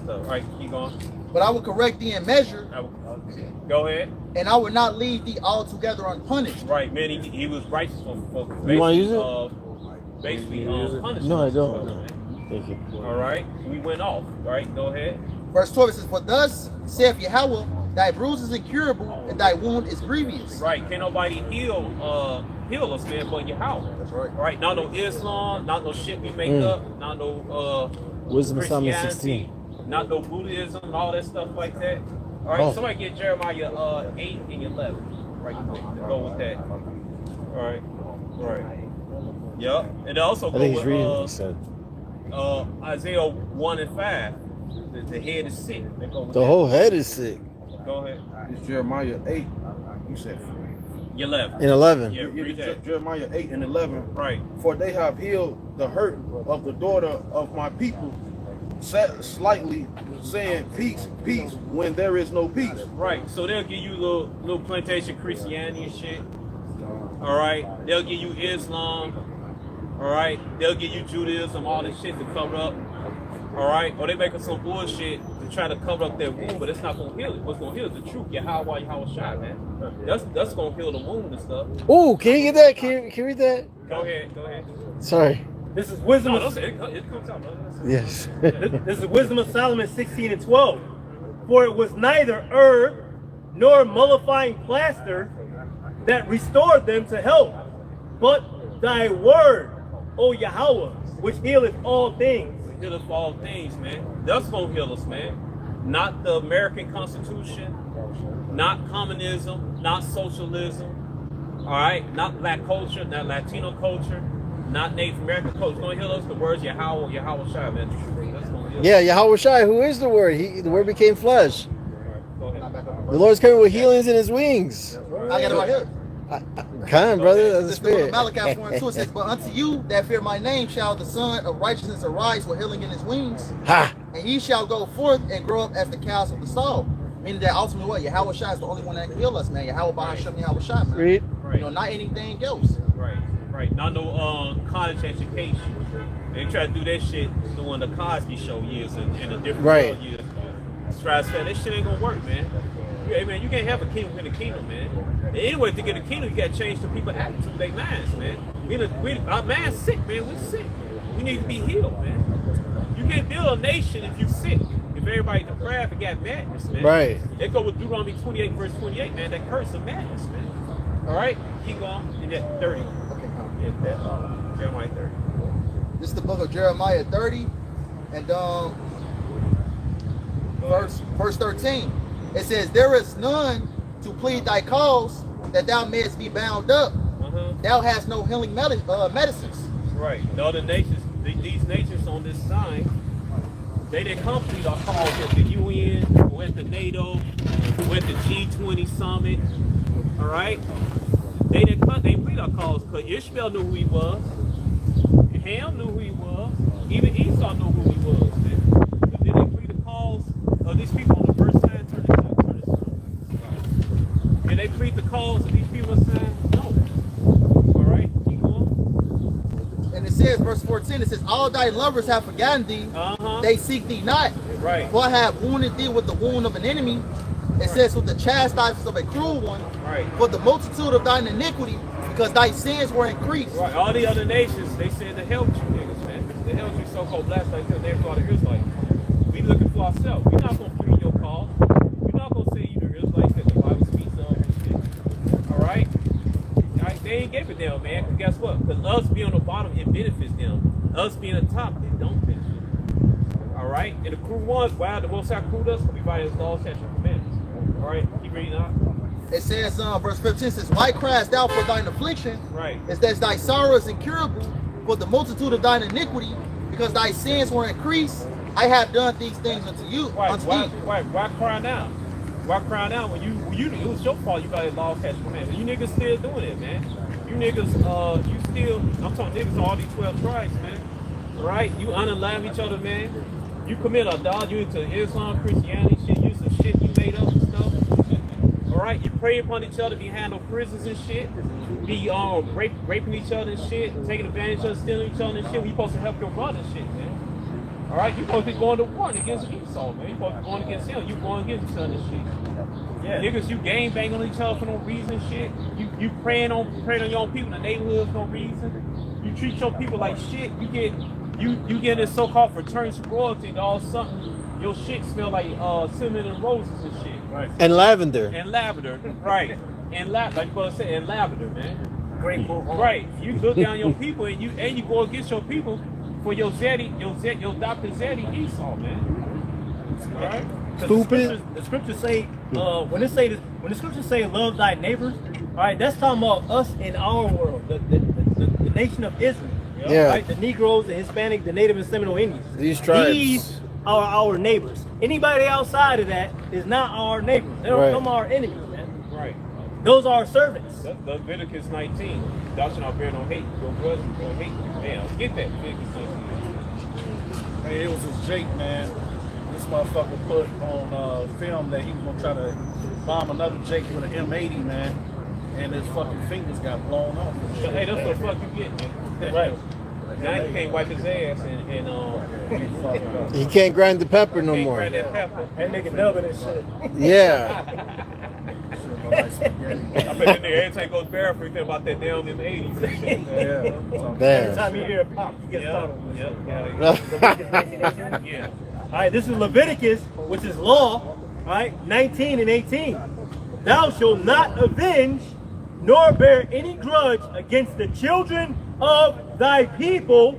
So, all right, keep going. But I will correct thee in measure, Go ahead. and I will not leave thee altogether unpunished. Right, man, he was righteous for You wanna use it? basically punishment. No, I don't. Thank you. All right, we went off. All right, go ahead. Verse 12 says, for thus saith Yahweh, thy bruise is incurable, and thy wound is grievous. Right, can't nobody heal us, man, but Yahweh. That's right. All right, not no Islam, not no shit we make up, not no Wisdom of Solomon Christianity, 16. not no Buddhism, all that stuff like that. All right, Oh. somebody get Jeremiah 8 and 11. Right, go with that. All right, Yep, and also I go think he's reading what he with said. Isaiah 1 and 5. The head is sick. They go with The that. whole head is sick. Go ahead. It's Jeremiah 8. You said 11. In 11. Yeah, read that. Jeremiah 8 and 11. Right. For they have healed the hurt of the daughter of my people, slightly saying peace, peace, when there is no peace. Right. So they'll give you little plantation Christianity and shit. All right. They'll give you Islam. All right. They'll give you Judaism, all this shit to cover up. All right. Or they make up some bullshit to try to cover up their wound, but it's not gonna heal it. What's gonna heal is the truth. YAHAWAH, YAHAWASHI, man. That's gonna heal the wound and stuff. Ooh, can you get that? Can you read that? Go ahead. Sorry. This is wisdom. No, Of, it comes out, brother. Yes. this is wisdom of Solomon 16 and 12. For it was neither herb nor mollifying plaster that restored them to health, but thy word, O Yahweh, which healeth all things. Heal us for all things, man. That's gonna heal us, man. Not the American Constitution, not communism, not socialism. All right, not black culture, not Latino culture, not Native American culture. It's gonna heal us. The words Yahawah, YAHAWASHI, man. That's gonna heal us. Yeah, YAHAWASHI, who is the word? The word became flesh. Go ahead. The Lord's coming with healings in his wings. I got it right here. Come on, brother. That's the This is the book of spirit. Malachi 4 and 2. It says, but unto you that fear my name shall the Son of Righteousness arise with healing in his wings, Ha! and ye shall go forth and grow up as the cows of the stall. Meaning that ultimately what? Yahawah is the only one that can heal us, man. Yahweh BAHASHAM, Yahawah, man. Read. You know, not anything else. Right. Not no college education. They try to do that shit doing the Cosby Show years and the different Right. years. Strides fat. That shit ain't gonna work, man. Hey, man, you can't have a kingdom in the kingdom, man. And anyway, to get a kingdom, you gotta change the people's attitude, their minds, man. Our minds sick, man. We're sick. We need to be healed, man. You can't build a nation if you're sick. If everybody depraved and got madness, man. Right. They go with Deuteronomy 28, verse 28, man. That curse of madness, man. All right, keep going. In that 30. Yeah, that Jeremiah 30. This is the book of Jeremiah 30, and verse 13. It says, there is none to plead thy cause that thou mayest be bound up. Thou hast no healing medicines. Right. The other nations, these nations on this side, they didn't complete our calls at the UN, or at the NATO, or at the G20 summit. All right. They didn't complete our calls because Ishmael knew who he was. Ham knew who he was. Even Esau knew who he was, man. But did they complete the calls of these people on the first time? Turn this on. they plead the cause of these people saying no. All right, keep going. And it says, verse 14, it says, all thy lovers have forgotten thee, they seek thee not. Right. For I have wounded thee with the wound of an enemy. It says, with the chastisement of a cruel one. Right. For the multitude of thine iniquity, because thy sins were increased. Right. All the other nations, they said to help you niggas, man. They help you so-called black like this. They're called the Israelites. We looking for ourselves. We're not gonna plead your cause. We're not gonna say you the Israelites that the Bible speaks of and shit. All right. They ain't gave it them, man. Cause guess what? Because us being on the bottom, it benefits them. Us being on top, it don't benefit. All right. And the crew ones, wow, the Most High crewed us. We violate His laws, statutes, and commandments. All right. Keep reading out. It says, verse 15 says, why criest thou for thine affliction? Right. It says, thy sorrow is incurable for the multitude of thine iniquity, because thy sins were increased. I have done these things unto you. Why cry now? Why cry now when you it was your fault you violated law, statutes, commandments? You niggas still doing it, man. You niggas, you still, I'm talking niggas on all these 12 tribes, man. All right? You unalive each other, man. You commit adultery, you into Islam, Christianity, shit, you some shit you made up and stuff. All right, you prey upon each other, be handle prisons and shit, be raping each other and shit, taking advantage of stealing each other and shit. We supposed to help your brother and shit, man. All right, you supposed to be going to war against Esau, man. You supposed to be going against him. You going against each other and shit. Yeah, niggas, you gang bang on each other for no reason, shit. You preying on your own people in the neighborhood for no reason. You treat your people like shit. You get this so-called fraternity royalty, and all of a sudden your shit smell like cinnamon and roses and shit. Right. And lavender. And lavender, right. And like you supposed to say, and lavender, man. Great move. Right. You look down your people and you go against your people for your Dr. Zeddy Esau, man. All right. Stupid. The scriptures say when the scriptures say love thy neighbors, all right, that's talking about us in our world, the nation of Israel. Yeah. Right? The Negroes, the Hispanic, the Native and Seminole Indians. These tribes. These are our neighbors. Anybody outside of that is not our neighbors. They don't become our enemies, man. Right. Those are our servants. Leviticus 19. Thou shalt not bear no hate. Your brothers will hate you. Man, get that. Hey, it was this Jake, man. This motherfucker put on film that he was gonna try to bomb another Jake with an M80, man. And his fucking fingers got blown off. Hey, that's what the fuck you get, man. Right. Now he can't wipe his ass and He can't grind the pepper no can't more. grind that pepper. And nigga dubbing and shit. Yeah. I bet that nigga every time he goes barefoot, he think about that damn in the 80s. Every Damn. time you hear a pop, you get startled. Yeah. All right, this is Leviticus, which is law, all right, 19 and 18. Thou shalt not avenge nor bear any grudge against the children of thy people,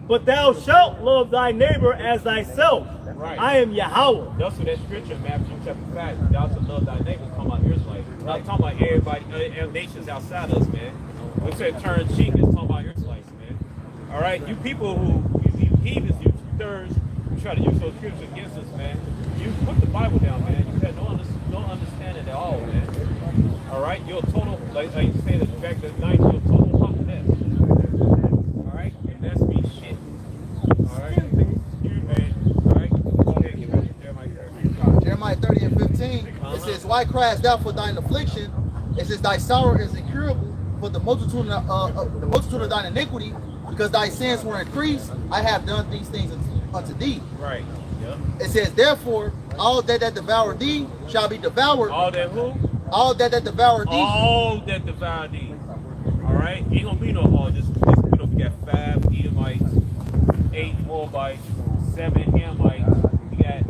but thou shalt love thy neighbor as thyself. Right. I am Yahawah. That's what that scripture in Matthew chapter 5, thou shalt love thy neighbor, talking about Israelites. Not talking about everybody, nations outside us, man. When it said turn cheek, it's talking about Israelites, man. All right, you people who, you heathens, you thirds, who try to use those scriptures against us, man. You put the Bible down, man. You have no understanding at all, man. All right, you're a total, like you said back to the night, you're a total puppet. All right, and that's me shit. All right, you man. All right, go ahead, get ready. Jeremiah 30 and 15, it says, why criest thou for thine affliction? It says, thy sorrow is incurable for the multitude of thine iniquity, because thy sins were increased. I have done these things unto thee. Right. Yep. It says, therefore, all that devour thee shall be devoured. All that who? All that devour thee. All that devour thee. All right, ain't gonna be no all. Just you know, we got 5 Edomites, 8 Moabites, 7 Hamites. We got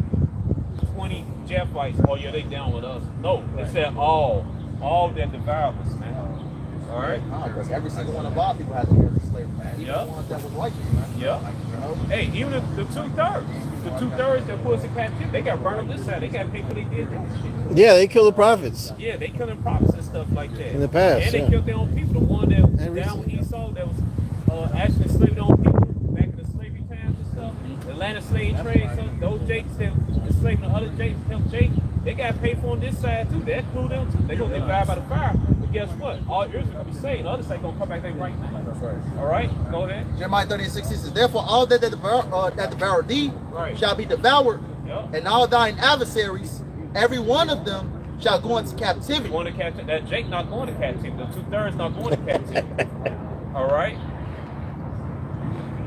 20 Japhites. Oh yeah, they down with us. No, it said all that devour us, man. All right. Because every single one of our people has to be under slavery. Even Yep. the ones that was righteous, man. Yeah. You know? Hey, even the 2/3, the 2/3 that put us in captivity, they got burned up this side. They got people they did that shit. Yeah, they kill the prophets. Yeah, they killing prophets and stuff like that. In the past, and they yeah. killed their own people. The one that was And down with Esau, that was actually enslaved their own people back in the slavery times and stuff. The Atlanta slave trade, so those Jakes that enslaved the other Jakes, helped Jake, they got paid for on this side too. That include them too. They gonna get died by the fire. But guess what? All Israel gonna be saved. The other side gonna come back there right now. That's right. All right, go ahead. Jeremiah 30 and 16 says, therefore all that devour thee Right. shall be devoured, Yep. and all thine adversaries, every one of them shall go into captivity. Going to captivity. That Jake not going to captivity. The 2/3 not going to captivity. All right.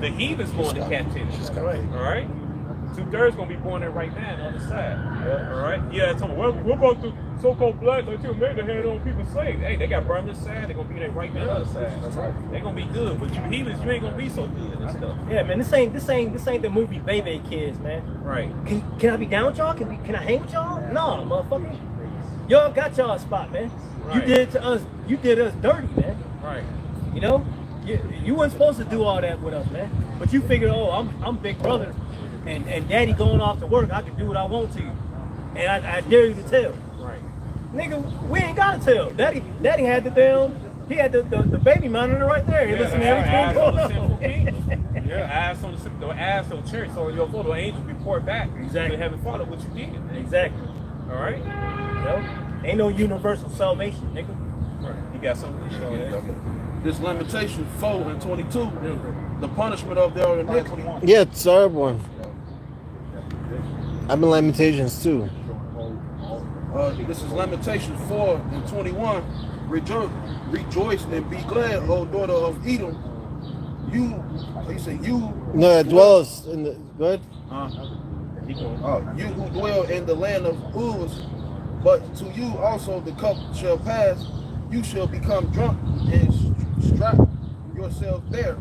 The heathen's going to captivity. All right. 2/3 gonna be born there right now on the other side. All right. Yeah. So what about the so-called blacks until they had on people slaves? Hey, they got burned this side. They're gonna be there right now on the other side. That's right. They're gonna be good, but you heathens, you ain't gonna be so good and stuff. Yeah, man. This ain't the movie Baby Kids, man. Right. Can I be down with y'all? Can I hang with y'all? No, motherfucker. Y'all got y'all a spot, man. Right. You did us dirty, man. Right. You know, you weren't supposed to do all that with us, man. But you figured, oh, I'm big brother. And daddy going off to work, I can do what I want to you. And I dare you to tell. Right. Nigga, we ain't gotta tell. Daddy had the he had the baby monitor right there. He listened to everything going on. Eyes on the eyes on the church, so your photo angels report back. Exactly. They haven't followed what you did. Exactly. All right. You know? Ain't no universal salvation, nigga. Right. You got something to show that. This Lamentations 4 and 22, the punishment of their iniquity. Yeah, it's our one. I'm in Lamentations too. This is Lamentations 4 and 21. Rejoice and be glad, O daughter of Edom. You No, it dwells in the. Go ahead. You who dwell in the land of Uz, but to you also the cup shall pass. You shall become drunk and strip yourselves bare.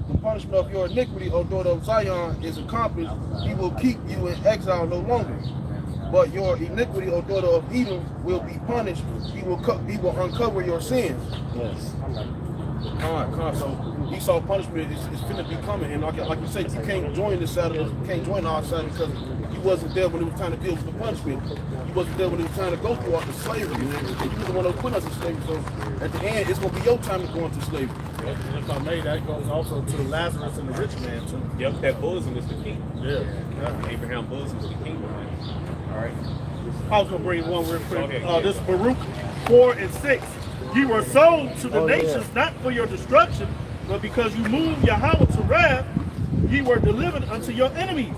The punishment of your iniquity, O daughter of Zion, is accomplished. He will keep you in exile no longer. But your iniquity, O daughter of Edom, will be punished. He will uncover your sins. Yes. So Esau punishment is finna be coming, and like you said, you can't join this side of us, you can't join our side because you wasn't there when it was time to deal with the punishment. You wasn't there when it was time to go through all the slavery, man. You was the one that put us in slavery. So at the end, it's gonna be your time to go into slavery. And if I may, that goes also to Lazarus and the rich man too. Yep, that bosom is the king. Yeah. Abraham bosom is the king. All right. I was gonna bring one real quick. Okay, This is Baruch 4 and 6. You were sold to the nations not for your destruction, but because you moved Yahweh to wrath, ye were delivered unto your enemies.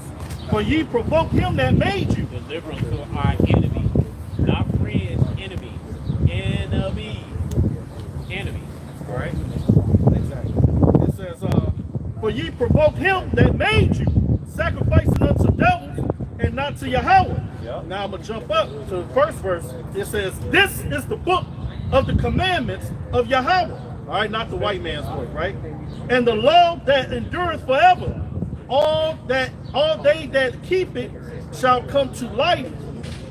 For ye provoked him that made you. Deliverance to our enemy, not friends, enemy. Enemy. All right. Exactly. It says, for ye provoked him that made you, sacrificing unto devils and not to Yahweh. Yep. Now I'm going to jump up to the first verse. It says, this is the book of the commandments of Yahweh. All right, not the white man's book, right? And the law that endureth forever. All they that keep it shall come to life,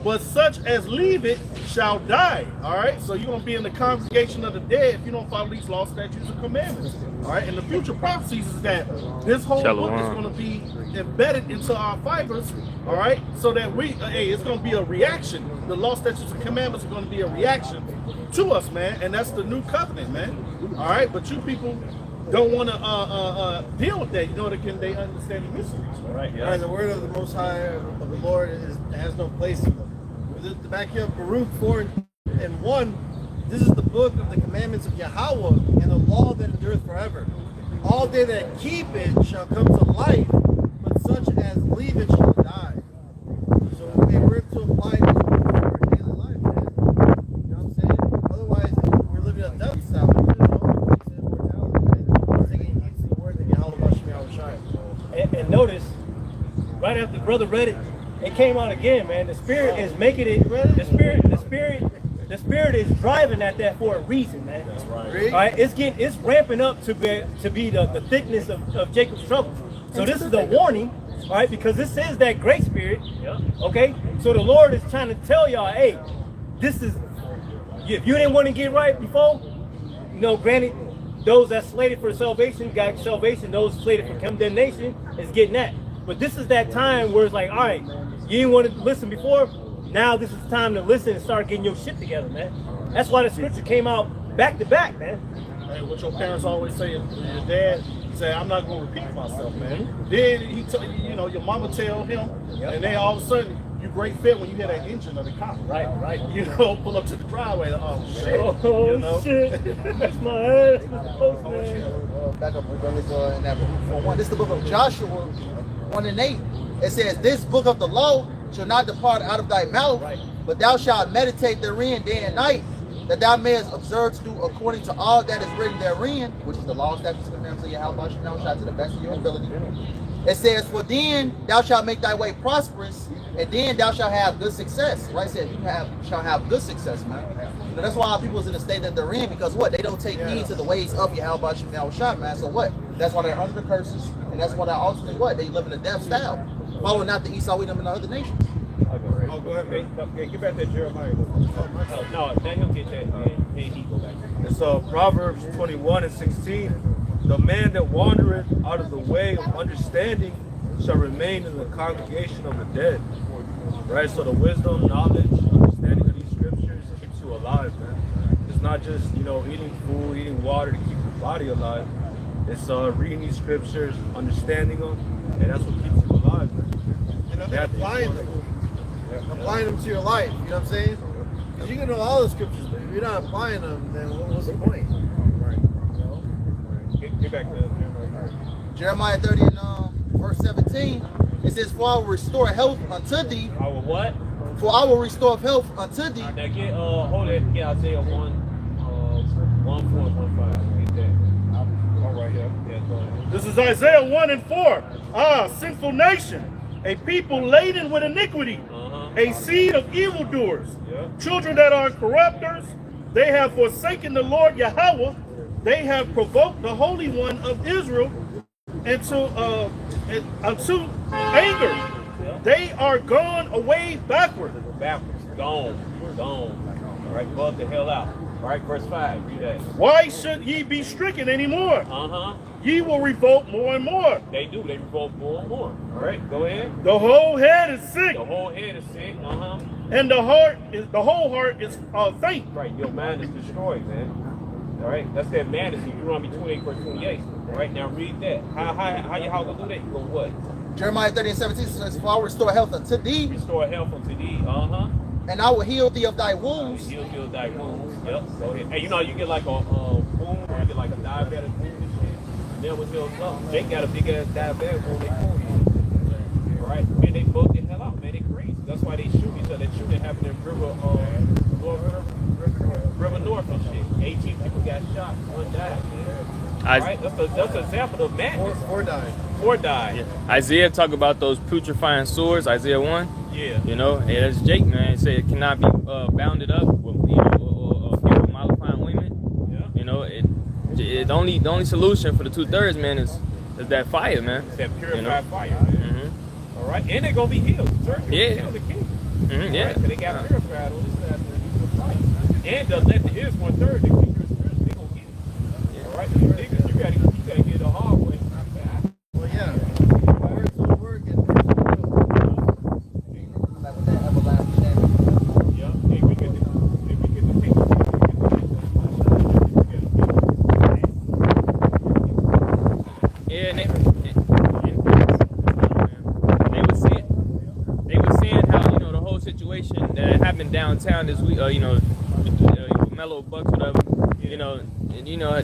but such as leave it shall die. All right, so you're going to be in the congregation of the dead if you don't follow these law, statutes, and commandments. All right, and the future prophecies is that this whole book is going to be embedded into our fibers. All right, so that it's going to be a reaction. The law, statutes, and commandments are going to be a reaction to us, man, and that's the new covenant, man. All right, but you people don't want to deal with that. You know, they understand the mysteries, all right? All right, the word of the Most High of the Lord has no place in them. To back you up, Baruch 4 and 1, this is the book of the commandments of Yahweh and the law that endureth forever. All they that keep it shall come to life, but such as leave it shall die. So we're to apply it to our daily life, man. You know what I'm saying? Otherwise, we're living a death style. And notice, right after brother read it, it came out again, man. The spirit is making it. The spirit is driving at that for a reason, man. That's right. All right, it's ramping up to be the thickness of Jacob's trouble. So this is a warning, all right, because this is that great spirit. Okay, so the Lord is trying to tell y'all, hey, this is if you didn't want to get right before, you know, granted. Those that slated for salvation got salvation. Those slated for condemnation is getting that. But this is that time where it's like, all right, you didn't want to listen before. Now this is time to listen and start getting your shit together, man. That's why the scripture came out back to back, man. Hey, what your parents always say, your dad say, I'm not going to repeat myself, man. Then your mama tell him, and then all of a sudden, you great fit when you hear that engine of the car. Right. You know, pull up to the driveway. Oh, shit. Oh, you know? shit. That's my ass. Back up, brothers, in that book. This is the book of Joshua 1 and 8. It says, this book of the law shall not depart out of thy mouth, but thou shalt meditate therein day and night, that thou mayest observe to do according to all that is written therein, which is the law, statutes, and commandments of YAHAWASHI, to the best of your ability. It says, for then thou shalt make thy way prosperous, and then thou shalt have good success. Right? It says you shall have good success, man. You know, that's why people's in the state that they're in, because what? They don't take heed to the ways of YAHAWASHI, man. So what? That's why they're under the curses, and that's why they ultimately what? They live in a death style, following not the Esau, Edom, and the other nations. Oh, go ahead, man. Okay, get back that Jeremiah. No, let him get that, and then he go back. It's Proverbs 21:16. The man that wandereth out of the way of understanding shall remain in the congregation of the dead. Right? So the wisdom, knowledge, understanding of these scriptures keeps you alive, man. It's not just, you know, eating food, eating water to keep your body alive. It's reading these scriptures, understanding them, and that's what keeps you alive, man. And applying them to your life, you know what I'm saying? Because you can know all the scriptures, but if you're not applying them, then what's the point? Get back to Jeremiah 30 and verse 17, it says, for I will restore health unto thee. I will what? For I will restore health unto thee. Now get hold it, get Isaiah 1, 1, 4, 1, 5. Get that. All right, yeah. Go ahead. This is Isaiah 1:4. Ah, sinful nation, a people laden with iniquity, a seed of evildoers, children that are corrupters. They have forsaken the Lord Yahawah. They have provoked the Holy One of Israel unto anger. They are gone away backward. Backwards. Gone. All right, bug the hell out. All right, verse 5. Read that. Why should ye be stricken anymore? Ye will revolt more and more. They do. They revolt more and more. All right, go ahead. The whole head is sick. The whole head is sick. And the whole heart is faint. Right, your mind is destroyed, man. All right, that's that madness in Deuteronomy 28, verse 28. All right, now read that. How you gonna do that? You go what? Jeremiah 30 and 17 says, for I will restore health unto thee. Restore health unto thee. And I will heal thee of thy wounds. Heal thy wounds. Yep. Go ahead. And you know, you get like a wound, or you get like a diabetic wound and shit. Never heals up. They got a big ass diabetic wound they pull you. All right, man, they bug the hell out, man. They crazy. That's why they shoot each other. That shooting happened in River North and shit. 18 people got shot. 1 died, man. All right, that's an example of madness. 4 died. 4 died. Yeah. Isaiah talk about those putrefying swords, Isaiah 1. Yeah. You know, and that's Jake, man. He said it cannot be bounded up with, you know, or filled with mollifying women. Yeah. You know, the only solution for the 2/3, man, is that fire, man. It's that purified, you know? fire, man. All right, and they're gonna be healed. Surgery Yeah. will heal the king. Yeah. Right? So they got purified on this side of the fight. And the let the is 1/3, the weaker spirits, they gonna get it. All right, you niggas, you gotta get the hard way. Well, yeah. Words will work and Yeah, if we get the king. Yeah, and they were saying how, you know, the whole situation that happened downtown this week, you know, Mellow Bucks, whatever, you know, and you know,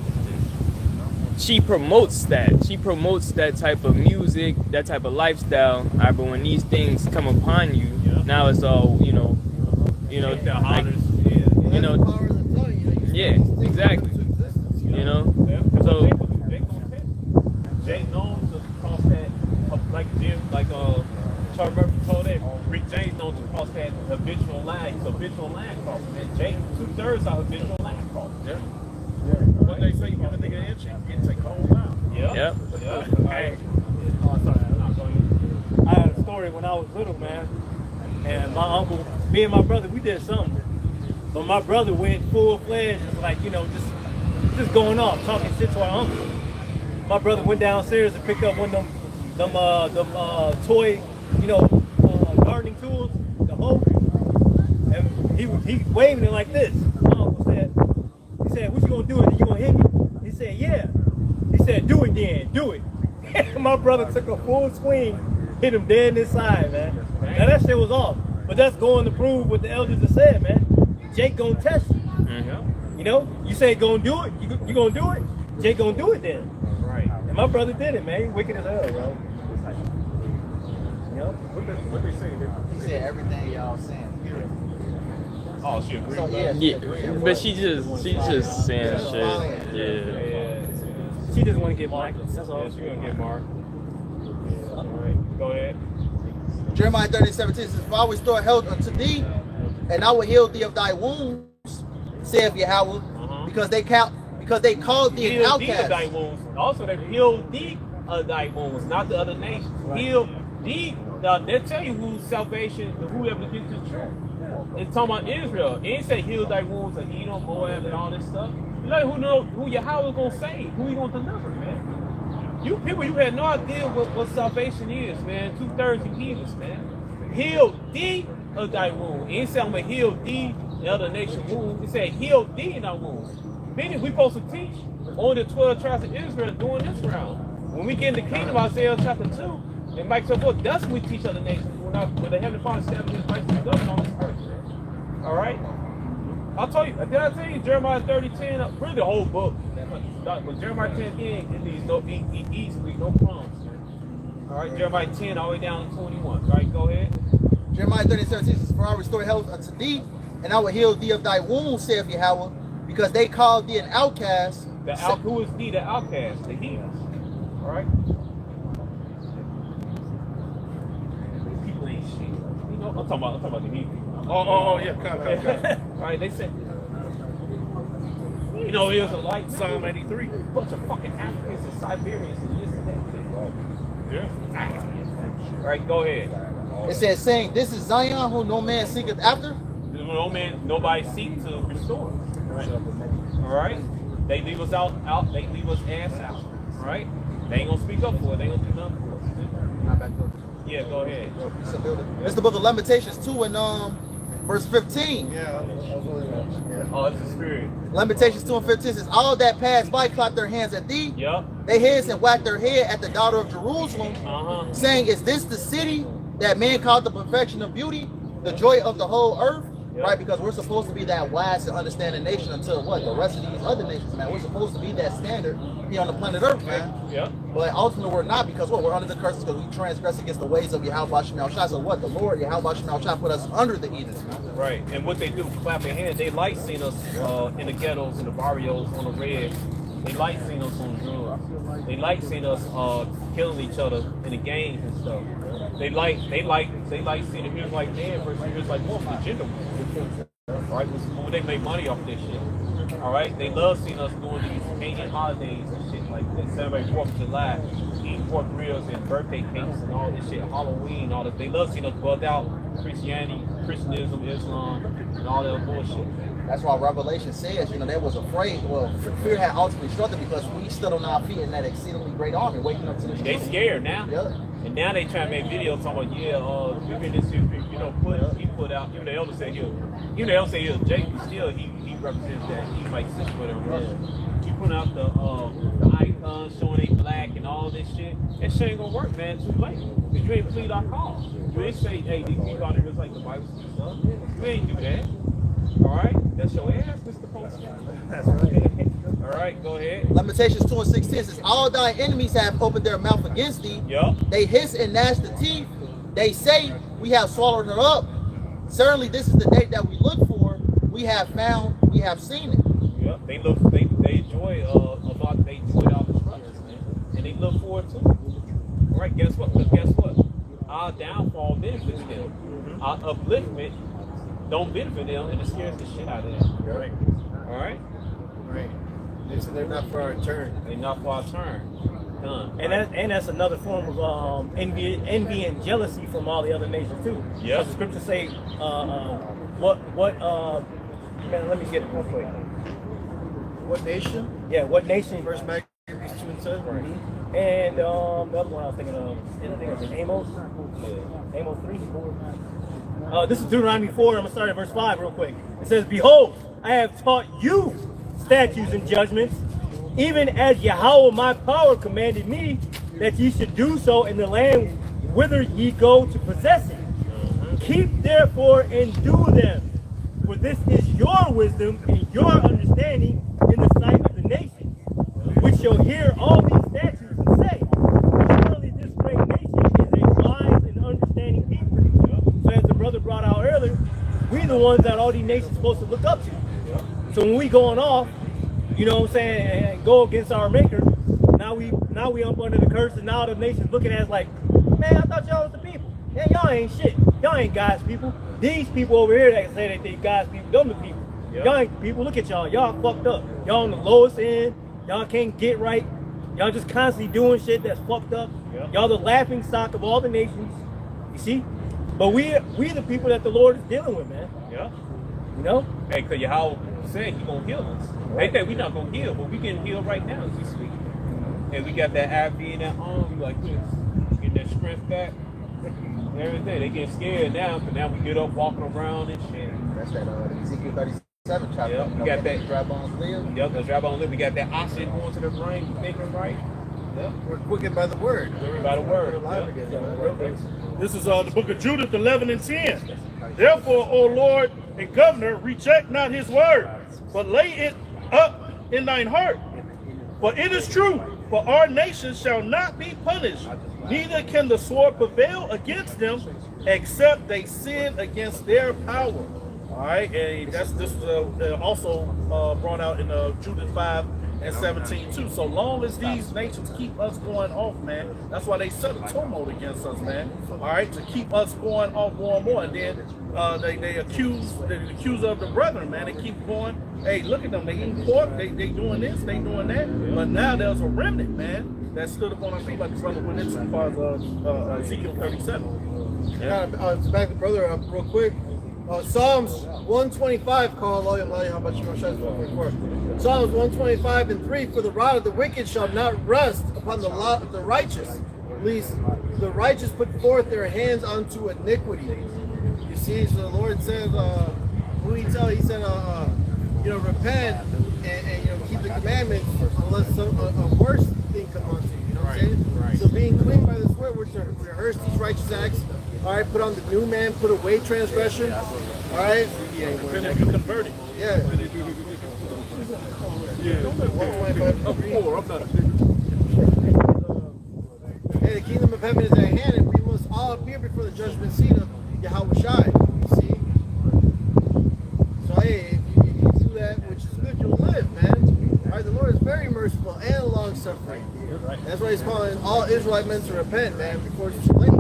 she promotes that. She promotes that type of music, that type of lifestyle. But when these things come upon you, now it's all, you know, The like, honors, you know, power of the tongue, you know, you yeah, exactly. You know, so. Jay known to cross that, like Charles Murphy told that, Rick James known to cross that habitual line. He's a habitual line crossing. And Jay, 2/3 are habitual line crossing. Yeah. When they say you give a nigga an inch, you can take a whole mile. Yeah. Yep. Hey. I had a story when I was little, man. And my uncle, me and my brother, we did something. But my brother went full-fledged, like, you know, just going off, talking shit to our uncle. My brother went downstairs and picked up one of them toy, you know, gardening tools, the hoe. And he waving it like this. My uncle said, he said, what you gonna do? You gonna hit me? He said, yeah. He said, do it then, do it. My brother took a full swing, hit him dead in his side, man. Now that shit was off. But that's going to prove what the elders have said, man. Jake gonna test you. You know, you say gonna do it, you gonna do it, Jake gonna do it then. Right. And my brother did it, man. He wicked as hell, bro. You know? What they say? said everything y'all saying. Oh, she agreed. So yeah, Yeah, but she just saying shit. Yeah. She just want to get marked. That's all. Yeah, she gonna get marked. All right, go ahead. Jeremiah 30:17 says, "For I will restore health unto thee, and I will heal thee of thy wounds, saith Yahweh, because they called thee an Heal thee of thy outcast." wounds. Also, they heal thee of thy wounds, not the other nations. Heal thee. They'll tell you who's salvation, whoever gets the truth. It's talking about Israel. It ain't say heal thy wounds of Edom, Moab, and all this stuff. You know who Yahweh gonna save, who he gonna deliver, man. You people, you had no idea what salvation is, man. 2/3 of heathens, man. Heal thee of thy wound. It ain't say I'm gonna heal thee the other nation wounds. It said heal thee in thy wounds. Meaning we supposed to teach on the 12 tribes of Israel doing this round. When we get in the kingdom, Isaiah chapter 2, and Mike so forth, that's when we teach other nations. When the Heavenly Father established his righteous government on this earth. All right? I'll tell you, did I tell you Jeremiah 30:10? Really the whole book. But Jeremiah 10 it leaves no crumbs. All right, Jeremiah 10 all the way down to 21. All right, go ahead. Jeremiah 30:17 says, "For I will restore health unto thee, and I will heal thee of thy wounds, saith Yahweh, because they called thee an outcast." Who is thee, the outcast, the heathens? All right. People ain't shit. You know, I'm talking about the heathens. Oh, yeah, come. All right, they said, you know, it was a light Psalm 83. Bunch of fucking Africans and Siberians and this and that. Yeah. All right, go ahead. It says, saying, "This is Zion, who no man seeketh after." Nobody seek to restore. Right. All right. They leave us out. They leave us ass out. All right. They ain't gonna speak up for it. They ain't gonna do nothing for us. Yeah, go ahead. It's the book of Lamentations 2 and verse 15. Oh, it's the spirit. Lamentations 2 and 15 says, "All that pass by clap their hands at thee. Yep. They hiss and whack their head at the daughter of Jerusalem, saying, Is this the city that man called the perfection of beauty, the joy of the whole earth?" Yep. Right? Because we're supposed to be that wise and understanding nation until what? The rest of these other nations, man. We're supposed to be that standard here on the planet Earth, man. Yep. But ultimately we're not, because what? We're under the curses because we transgress against the ways of YAHAWASHI. So what? The Lord YAHAWASHI put us under the Edens, man. Right. And what they do, clap their hands. They like seeing us in the ghettos, in the barrios, on the red. They like seeing us on drugs. They like seeing us killing each other in the gangs and stuff. They like seeing the heroes like man versus heroes like woman, the gender. All right, when they make money off this shit. All right, they love seeing us doing these pagan holidays and shit like this. Celebrate 4th of July, eating pork ribs and birthday cakes and all this shit, Halloween, all this. They love seeing us bug out Christianity, Christianism, Islam, and all that bullshit. That's why Revelation says, they was afraid. Well, fear had ultimately struck them because we stood on our feet in that exceedingly great army, waking up to the They scared now. Yeah. And now they try to make videos talking about, we been this, he put out, even the elder said he'll Jake, still he represents that Edomite sisterhood in Russia. He put out the icons showing they black and all this shit. That shit ain't gonna work, man. Too late. Because you ain't plead our cause. You ain't say, hey, these people out there just like the Bible and stuff. You ain't do that. All right? That's your ass, Mr. Postman. That's right. All right, go ahead. Lamentations 2 and 16 says, "All thy enemies have opened their mouth against thee. Yup. They hiss and gnash the teeth. They say, We have swallowed her up. Certainly this is the day that we look for. We have found, we have seen it." Yep. They enjoy our destructions, man. And they look forward to it. All right, guess what? Our downfall benefits them. Our upliftment don't benefit them, and it scares the shit out of them. Right. All right? Right. So they're not for our turn. They're not for our turn. Done. And that's another form of envy and jealousy from all the other nations too. Yeah. The scriptures say, man, let me get it real quick. What nation? Yeah, what nation? First Maccabees 2 and 7. Right. And the other one I was thinking of, I think it was Amos. Yeah. Amos 3. This is Deuteronomy 4. I'm gonna start at verse 5 real quick. It says, "Behold, I have taught you statutes and judgments, even as Yahweh my power commanded me, that ye should do so in the land whither ye go to possess it. Keep therefore and do them, for this is your wisdom and your understanding in the sight of the nations, which shall hear all these statutes and say, Surely this great nation is a wise and understanding people. So as the the ones that all these nations supposed to look up to. So when we going off, you know what I'm saying, and go against our maker, now we up under the curse, and now the nation's looking at us like, man, I thought y'all was the people. Man, y'all ain't shit. Y'all ain't God's people. These people over here that say that they God's people, them the people. Y'all ain't the people. Look at y'all. Y'all fucked up. Y'all on the lowest end. Y'all can't get right. Y'all just constantly doing shit that's fucked up. Y'all the laughing stock of all the nations. You see? But we the people that the Lord is dealing with, man. Yeah. You know? Hey, cause Yahweh said he gonna heal us. They think we not gonna heal, but we getting healed right now as we speak. And we got that IV in that arm, we like this. Get that strength back. Everything. They get scared now, but now we get up walking around and shit. That's that Ezekiel 37 chapter. Yep, we got that dry bones live. Yep, the dry bone live. We got that oxygen going to the brain, we thinking right. Yep. We're quickened by the word. By the word. We're alive again. This is the book of Judith 11 and 10. Therefore, O Lord and governor, reject not his word, but lay it up in thine heart. For it is true, for our nation shall not be punished, neither can the sword prevail against them, except they sin against their power. All right, and this is also brought out in Judith 5 and 17 too. So long as these nations keep us going off, man, that's why they set a tumult against us, man. All right, to keep us going off more and more, and then they accuse of the brethren, man. They keep going. Hey, look at them. They eating pork. They doing this. They doing that. But now there's a remnant, man, that stood up on our feet like the brother went into as far as Ezekiel 37. Yeah. To back the brother up real quick. Psalms 125, call YAHAWAH, how about you? Psalms 125 and 3, for the rod of the wicked shall not rest upon the lot of the righteous, lest the righteous put forth their hands unto iniquity. You see, so the Lord says, who he tell? He said, repent and keep the commandments, unless a worse thing come onto you. You know what I'm saying? Right. So being clean by this word, we're to rehearse these righteous acts. All right, put on the new man, put away transgression. All right, Finish you converting. yeah. Hey, the kingdom of heaven is at hand, and we must all appear before the judgment seat of YAHAWASHI. You see? So hey, if you do that, which is good, you'll live, man. All right, the Lord is very merciful and long-suffering. That's why He's calling all Israelite men to repent, man, before it's too late.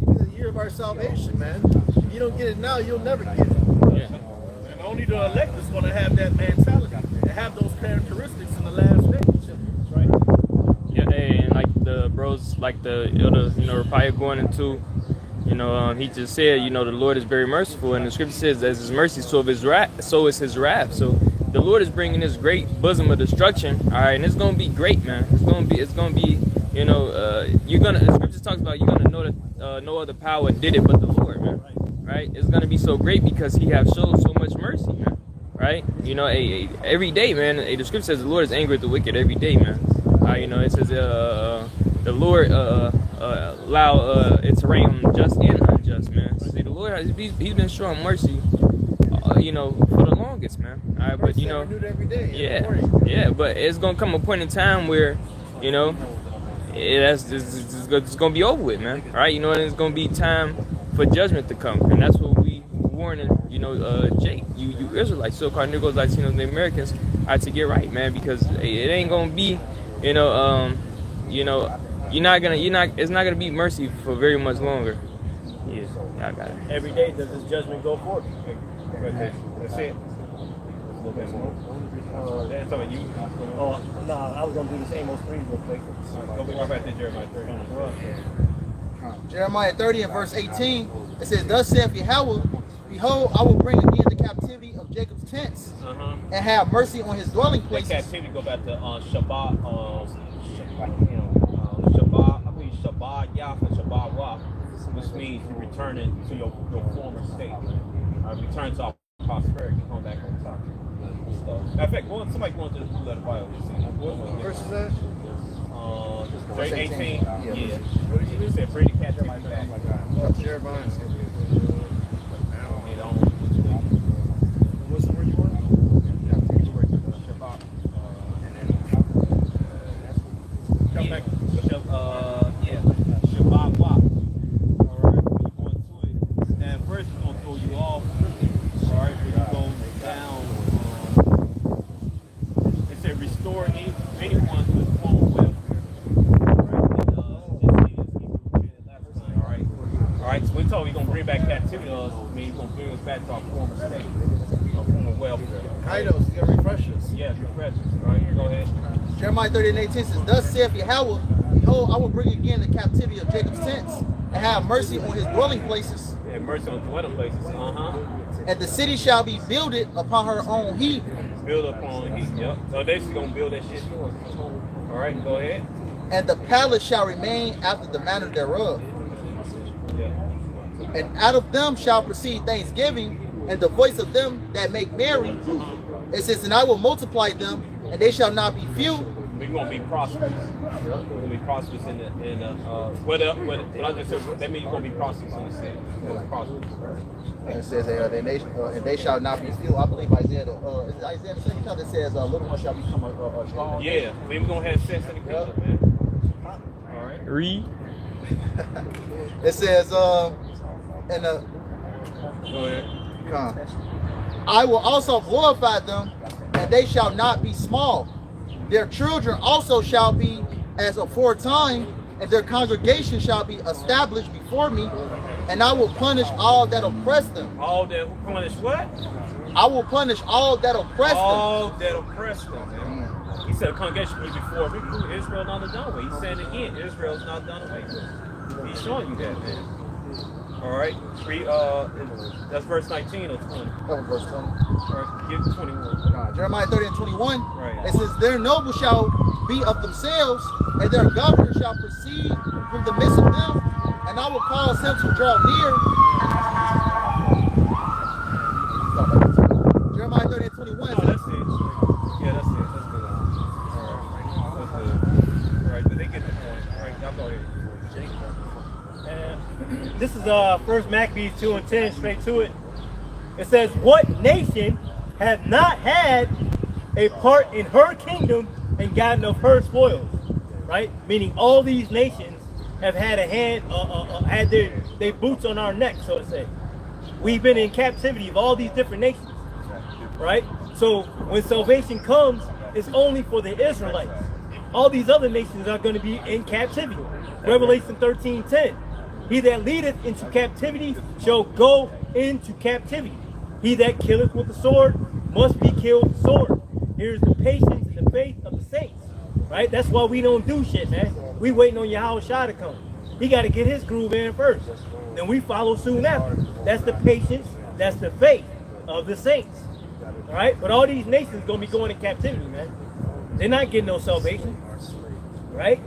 The year of our salvation, man. If you don't get it now, you'll never get it. And only the elect is going to have that mentality and have those characteristics in the last days. Right? Yeah, and like the bros, like the elder, Rapaya going into, he just said, the Lord is very merciful, and the scripture says, as His mercy, so is His wrath. So the Lord is bringing this great bosom of destruction. All right, and it's gonna be great, man. It's gonna be. The scripture talks about you're gonna know that no other power did it but the Lord, man. Right? It's gonna be so great because He has showed so much mercy, man. Right? Every day, man. The scripture says the Lord is angry at the wicked every day, man. It says the Lord allow it to rain on just and unjust, man. See, the Lord He's been showing mercy, for the longest, man. All right, but renewed every day. yeah. But it's gonna come a point in time where, it's gonna be over with, man. All right, and it's gonna be time for judgment to come, and that's what we warning, Jake, you Israelites, so-called Negroes, Latinos, and Americans, to get right, man, because it ain't gonna be, it's not gonna be mercy for very much longer. Yeah, I got it. Every day does His judgment go forth. That's it. That's all you. Oh, no, I was going to do this Amos 3 real quick. Go back right there, Jeremiah 30. Jeremiah 30 and verse 18, it says, thus saith Yahweh, behold, I will bring again the captivity of Jacob's tents, and have mercy on his dwelling places. That captivity go back to Shabbat, Shabbat Yah and Shabbat Wah, which means returning to your former state. Return to our prosperity, come back on top. Matter of fact, somebody going to the blue letter Bible. What verse is that? Verse 18. Yeah. What did you say? Bring the captivity back. Jeremiah. What's the word you want? Come back. Shabbat Wah. Alright, we're going to it. And first, we're going to throw you off. bring back captivity to us, I mean, he's going to bring us back to our former state, our former welfare. Kaidos, he's gonna refresh us. Yeah, refresh us. All right, go ahead. Jeremiah 30:18 says, "Thus saith Yahweh, behold, I will bring again the captivity of Jacob's tents, and have mercy on his dwelling places. Yeah, mercy on dwelling places. And the city shall be builded upon her own heap. Build upon heat. Yep. So they just gonna build that shit for us. All right, go ahead. And the palace shall remain after the manner thereof. Yeah. And out of them shall proceed thanksgiving, and the voice of them that make merry. It says, and I will multiply them, and they shall not be few. We're gonna be prosperous. We're gonna be prosperous in the what I just said, that means you're gonna be prosperous in the city. You're gonna be prosperous. And it says, and they shall not be few. I believe Isaiah, is it Isaiah the second chapter that says, little one shall become a strong. Yeah, we're gonna have sense in the kingdom, man. All right. Read. It says, in the Go ahead. I will also glorify them, and they shall not be small. Their children also shall be as aforetime, and their congregation shall be established before me, and I will punish all that oppress them. All that punish what? I will punish all that oppress them. All that oppress them, man. He said the congregation will be before me. Israel not done away. He's saying again, Israel's not done away with. He's showing you that, man. All right, that's verse 19 or 20. That was verse 20. All right, give 21. Jeremiah 30 and 21. Right. It says, their nobles shall be of themselves, and their governor shall proceed from the midst of them, and I will cause him to draw near. Jeremiah 30 and 21. Oh, that's it. Yeah, that's it. That's good. All right. That's good. All right, did they get the point? All right, y'all go ahead. And this is First Maccabees 2 and 10, straight to it. It says, what nation have not had a part in her kingdom and gotten of her spoils? Right? Meaning all these nations have had a hand, had their boots on our neck, so to say. We've been in captivity of all these different nations. Right? So when salvation comes, it's only for the Israelites. All these other nations are going to be in captivity. Revelation 13:10. He that leadeth into captivity shall go into captivity. He that killeth with the sword must be killed with the sword. Here's the patience and the faith of the saints. Right? That's why we don't do shit, man. We waiting on YAHAWASHI to come. He got to get his groove in first. Then we follow soon after. That's the patience, that's the faith of the saints. All right? But all these nations going to be going in captivity, man. They're not getting no salvation. Right?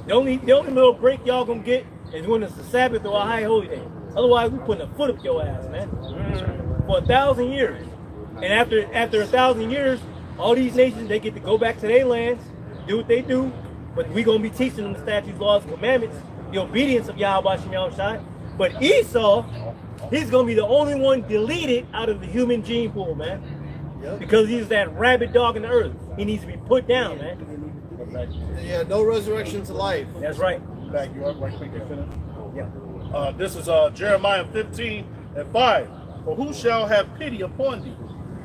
The only little break y'all going to get is when it's the Sabbath or a high holy day. Otherwise, we putting a foot up your ass, man. For 1,000 years. And after 1,000 years, all these nations, they get to go back to their lands, do what they do, but we going to be teaching them the statutes, laws, and commandments, the obedience of Yahweh and Yahushua. But Esau, he's going to be the only one deleted out of the human gene pool, man. Because he's that rabid dog in the earth. He needs to be put down, man. Yeah, no resurrection to life. That's right. Back you up right quick and finish. Yeah. This is Jeremiah 15 and 5. For who shall have pity upon thee,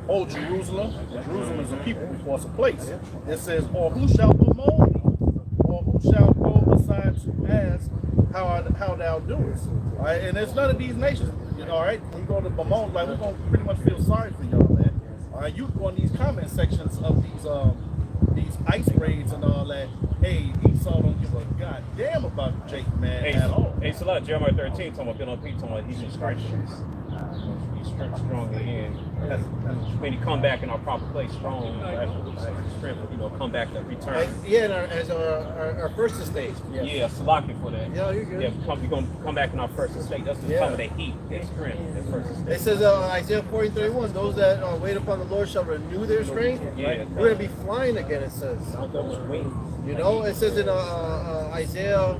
O Jerusalem? Jerusalem is a people before it's a place. It says, or who shall bemoan thee, or who shall go aside to ask how thou doest? All right, and there's none of these nations. You know, all right, when you go to bemoan, like we're gonna pretty much feel sorry for y'all, man. All right, you go in these comment sections of these ice raids and all that. Hey, Esau don't give a goddamn about Jake, man, at all. Hey, so like Jeremiah 13 talking about Bill on Pete talking about he's in strike. He's strong again. That's when he come back in our proper place, strong, strength, you know, come back to return. Yeah, as our first estate. Yeah, Salaki for that. Yeah, you're good. Yeah, we're going to come back in our first estate. That's the time of that heat, that strength, that first estate. It says Isaiah 40:31, those that wait upon the Lord shall renew their strength. Yeah. We're going to be flying again, it says. You know, it says in Isaiah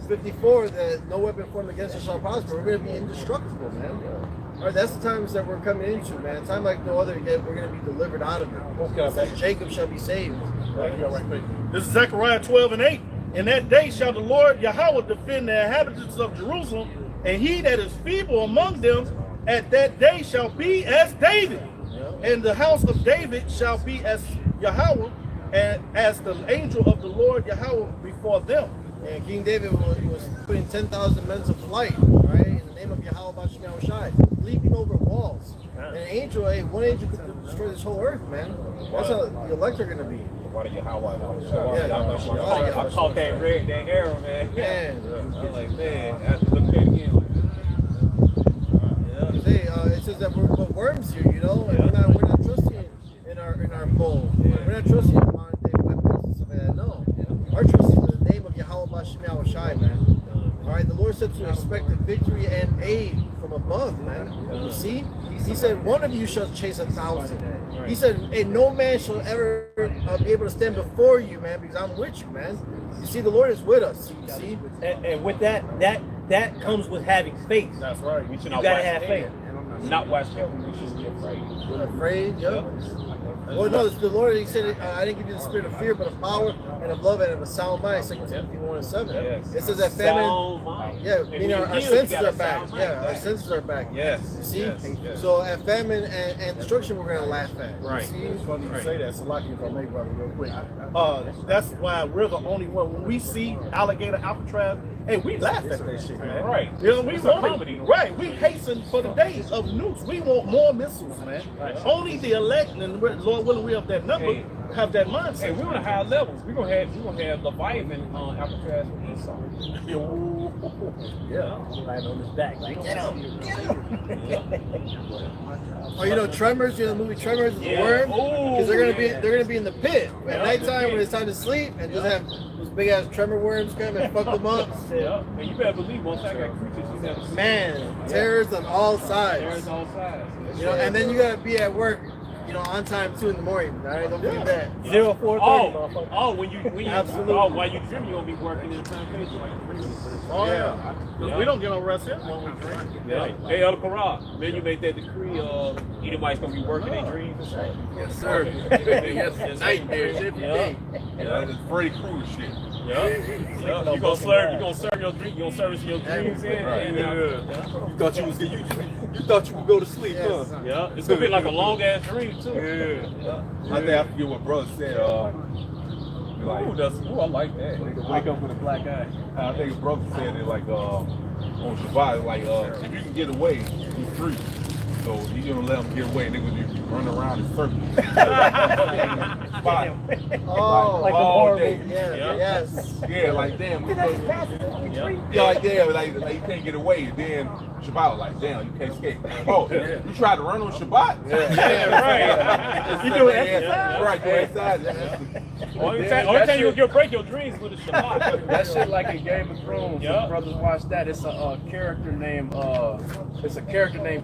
54 that no weapon formed against us shall prosper. We're going to be indestructible, man. All right, that's the times that we're coming into, man. Time like no other, yet we're going to be delivered out of it. That Jacob shall be saved. Right quick. This is Zechariah 12 and 8. In that day shall the Lord Yahweh defend the inhabitants of Jerusalem, and he that is feeble among them at that day shall be as David. And the house of David shall be as Yahweh, and as the angel of the Lord Yahweh before them. And King David was putting 10,000 men to flight, right? In the name of YAHAWASHI, leaping over walls. And an angel, one angel could destroy this whole earth, man. That's how the elect are gonna be. Why do YAHAWAH? I caught that arrow, man. Man. I was like, man, I have to look at it again. It says that we're worms here, you know. And we're not trusting in our bowl. We're not trusting in modern day weapons and stuff like that. No, our trust is in the name of YAHAWASHI, man. All right, the Lord said to expect the victory and aid from above, man. You see, He said, one of you shall chase 1,000. He said, and no man shall ever be able to stand before you, man, because I'm with you, man. You see, the Lord is with us. You see, And with that comes with having faith. That's right. We should You not gotta watch have faith. Not watch him. We should be afraid. we're afraid, yeah. Well, no, the Lord, He said, I didn't give you the spirit of fear, but of power and of love and of a sound mind. 2 Timothy 1:7. Yes. It says that famine. Sound mind. Yeah, If meaning we our heal, senses we got are a back. sound mind Yeah, our back. senses are back. Yes. You see? Yes. So at famine and destruction, we're going to laugh at. Right. See? It's funny you say that, Salaki, if I may, brother, real quick. That's why we're the only one. When we see alligator Alcatraz, hey, we laugh at that shit, man. Right. You know, we It's want a comedy. Right. We hasten for the days of nukes. We want more missiles, man. Only the elect, and Lord willing, we have that number, have that mindset. Hey, we're on high levels. We're gonna have Leviathan on Alcatraz with Esau. Yeah. Right on his back. Like, get him. Oh, you know Tremors, the movie Tremors, the Yeah. worm, Oh, because they're gonna yeah. be in the pit at Yeah, nighttime the when pit. it's time to sleep, and just have those big ass tremor worms come and fuck them up. Yeah. And you better believe once I got creatures you never seen. Man, terrors on all There's sides. all sides. You know, and then you gotta be at work, you know, on time 2 in the morning. All right, don't forget that. 0430, motherfucker. When you Absolutely. while you dream, you're gonna be working in plantation like Oh, yeah. Yeah. We don't get no rest here when we drink. yeah. Hey, El Quran, man, you made that decree. Edomites gonna be working in dreams. Yes, sir. Yes, Nightmares every day. That is Freddy Krueger shit. Yeah. You gonna serve your dream. You gonna service your dreams in. And, You thought you would go to sleep, huh? yeah. It's gonna be like a long ass dream too. I think I forget what brother said. Ooh, I like that. Wake up with a black eye. I think his brother said it like on Shabbat, like if you can get away, you free. So you gonna let them get away, and they gonna just run around in circles. Spot. Oh, Like the all horror day. movie. yeah, Yeah. yes. Yeah, like damn. Yeah, like you can't get away. And then Shabbat was like, damn, you can't escape. Oh, you tried to run on Shabbat? Yeah, right. You doing exercise? Right, doing exercise. Only time you'll break your dreams with a Shabbat. That shit like in Game of Thrones. Yeah. If brothers watch that. It's a character named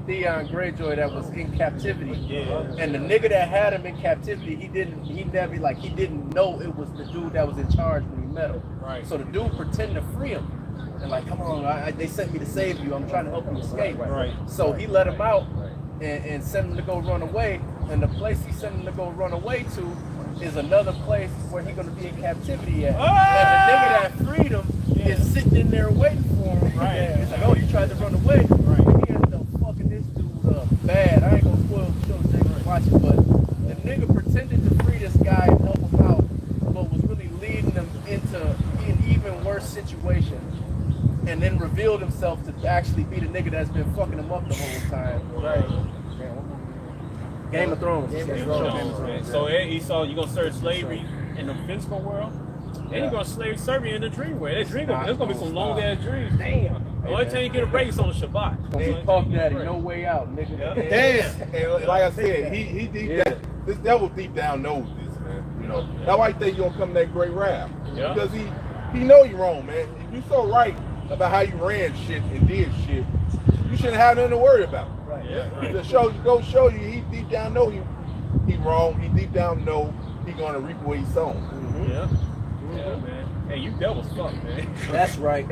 Theon Greyjoy that was in captivity. Yeah. And the nigga that had him in captivity, he didn't know it was the dude that was in charge when he met him. Right. So the dude pretended to free him. And like, come on, they sent me to save you. I'm trying to help you escape. Right. So he let him out and sent him to go run away. And the place he sent him to go run away to is another place where he's gonna be in captivity at. And the nigga that freed him is sitting in there waiting for him. Right. It's like, oh, you tried to run away. Right. He ended up fucking this dude up bad. I ain't gonna spoil the show, Jake, watch it, but the nigga pretended to free this guy and help him out, but was really leading him into an even worse situation. And then revealed himself to actually be the nigga that's been fucking him up the whole time. Right. Game of Thrones. So Esau, you gonna serve slavery in the physical world, and you're gonna serve slavery in the dream world. That dream, there's gonna be some long ass dreams. Damn. The only time you get a break is on Shabbat. Hey, Puff Daddy, no way out, nigga. Damn. And like I said, he deep down, this devil deep down knows this, man. You know, that's why he think you gonna come to that great wrath. Yeah. Because he know you wrong, man. If you so right about how you ran shit and did shit, you shouldn't have nothing to worry about. Right. Yeah. Right. To go show you, he deep down know he wrong. He deep down know he gonna reap what he's sown. Yeah. Yeah, man. Hey, you devil's fuck, man. That's right.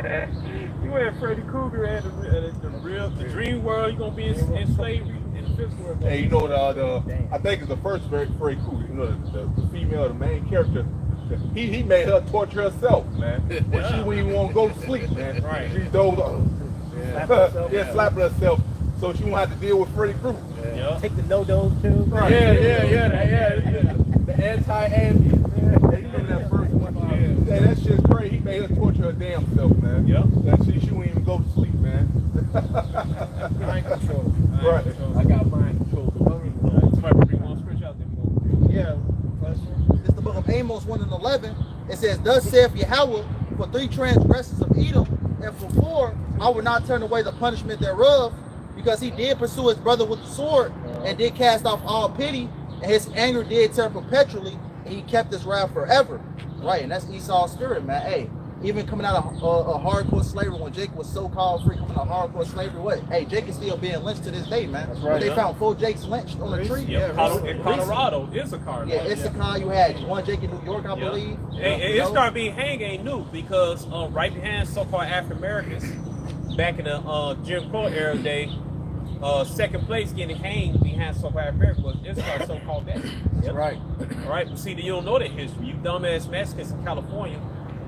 You had Freddy Krueger at the dream world. You gonna be in slavery in the physical world. Hey, you know the I think it's the first Freddy Krueger. You know the female, the main character. He made her torture herself, man. When you want to go to sleep, man. Right. She dozed off. Slapping herself so she won't have to deal with Freddy Krueger. Yeah. Take the no-dos too. Right. The anti-Andy. You remember that first one? Yeah, that shit's crazy. He made her torture her damn self, man. Yeah. That she wouldn't even go to sleep, man. Mind control. Right. I got mind control. Somebody bring one scripture out there. Yeah. It's the book of Amos 1 and 11. It says, "Thus saith Yahweh, for 3 transgressions of Edom, and for 4, I will not turn away the punishment thereof, because he did pursue his brother with the sword, and did cast off all pity, and his anger did turn perpetually, and he kept his wrath forever." Right, and that's Esau's spirit, man. Hey, even coming out of hardcore slavery, when Jake was so-called free, coming out of hardcore slavery, what? Hey, Jake is still being lynched to this day, man. That's right. They found 4 Jakes lynched on a tree. Yeah, in Colorado, Issachar. Yeah, Issachar, you had one Jake in New York, I believe. Hey, it started being hang ain't new because right behind so-called African Americans back in the Jim Crow era, they second place getting hanged behind so-called African Americans was Issachar, so-called that. That's right. All right, but see, you don't know that history. You dumbass Mexicans in California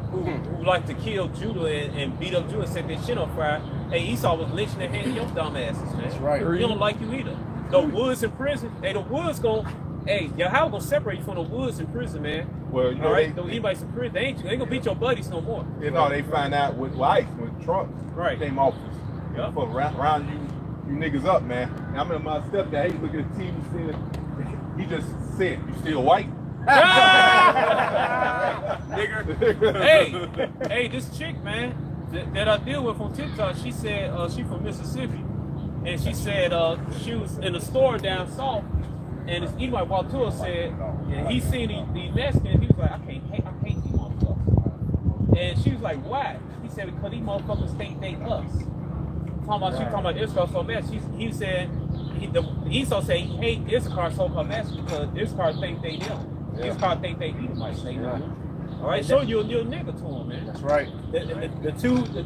who like to kill Judah and beat up Judah and set their shit on fire. Hey, Esau was lynching and hanging your dumbasses, man. That's right. He don't like you either. The woods in prison. Hey, the woods Yahawah gonna separate you from the woods in prison, man. Well, you know, all right, anybody's in prison, they ain't gonna beat your buddies no more. You know, they find out with ICE, when Trump came office. Yeah. For round you niggas up, man. And I remember my stepdad, he looked at the TV, he just said, "You still white?" Nigger. Hey, this chick, man, that I deal with on TikTok, she said she from Mississippi, and she said she was in a store down south, and this Eli Waltua said, and he seen these Mexicans, he was like, I hate these motherfuckers. And she was like, why? He said, because these motherfuckers think they us. She talking about Issachar so much. He said, Esau said he hate Issachar so much because Issachar think they them. Issachar think they Edomites. They them. All right, so you're a nigga to him, man. That's right. The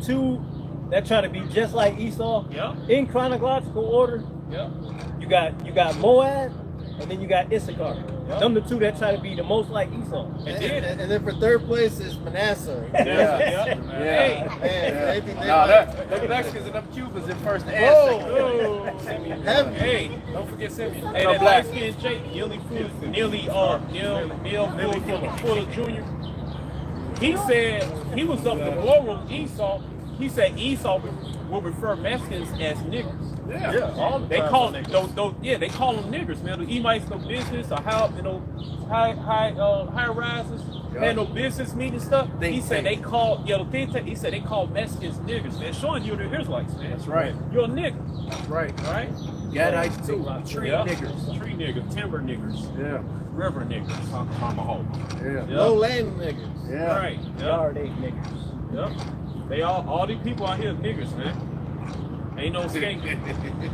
two that try to be just like Esau. Yeah. In chronological order. Yeah. You got Moab, and then you got Issachar. Yep. Them the two that try to be the most like Esau. And then for 3rd place is Manasseh. Hey. The Mexicans and them Cubans in first and second. Hey, don't forget Simeon. Hey, that light-skinned Jake, Nearly Fuller Jr. He said he was up the war room Esau. He said Esau will refer Mexicans as niggers. They call them they call them niggers, man. The Emites no business or high rises had no business meeting stuff. He said they call he said they call Mexicans niggers, man. Showing you the Israelites, man. That's right. You're a nigger. That's right. All right? Gadites too. Tree niggers, timber niggers, Yeah. river niggers, tomahawk. Yeah. Low land niggas. Yeah. Right. Yard eight niggas. Yep. They all these people out here niggers, man. Ain't no skanking.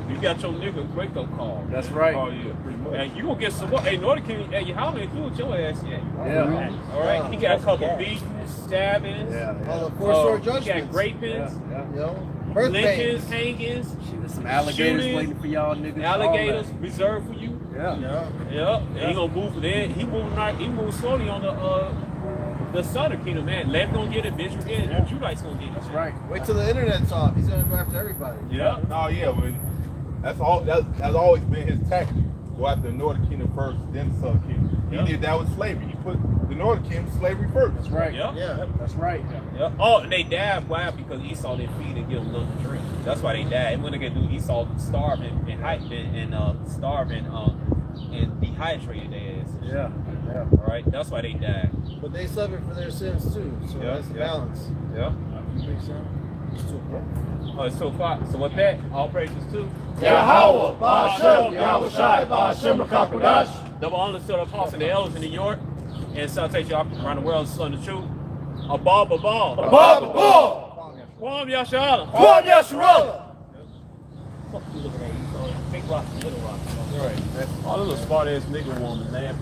You got your nigga wake up call. That's right. Oh yeah, pretty much. And you gonna get some more. Hey, Northern King, hey, how many threw with your ass yet? Yeah. All right. He got a couple beatings, stabbings. All the 4 sword He got judgments. rapings, You know? Birth lynchings, pains. hangings, There's some alligators shootings, waiting for y'all niggas. alligators reserved for you. Yeah. Yeah. And he gonna move there. He moving slowly on the southern kingdom, man. Left gonna get it, Bishop get it, and Judites gonna get it. That's right. Wait till the internet's off. He's gonna go after everybody. Yeah. Oh yeah, but that's always been his tactic. Go after the Northern Kingdom first, then the Southern Kingdom. He did that with slavery. He put the Northern Kingdom slavery first. That's right. Yeah. Yeah. That's right. Yeah. Oh, and they died. Why? Because Esau didn't feed and give them nothing to drink. That's why they died. And when they get do Esau starving and starving and dehydrated their asses. Yeah. Yeah. All right. That's why they died. But they suffered for their sins too. So that's the balance. Yeah. Makes sense. So far. So with that, all praises to YAHAWAH, BAHASHAM, YAHAWASHI, BAHASHAM, Makakodash. double honor to the apostles and the elders in New York, and salutation y'all around the world, son of the truth. Abab. Kwam Yashala. Kwam Yasharallah. Fuck you looking at Esau. Big rock, little rock. Right. All those smart ass nigga woman, man.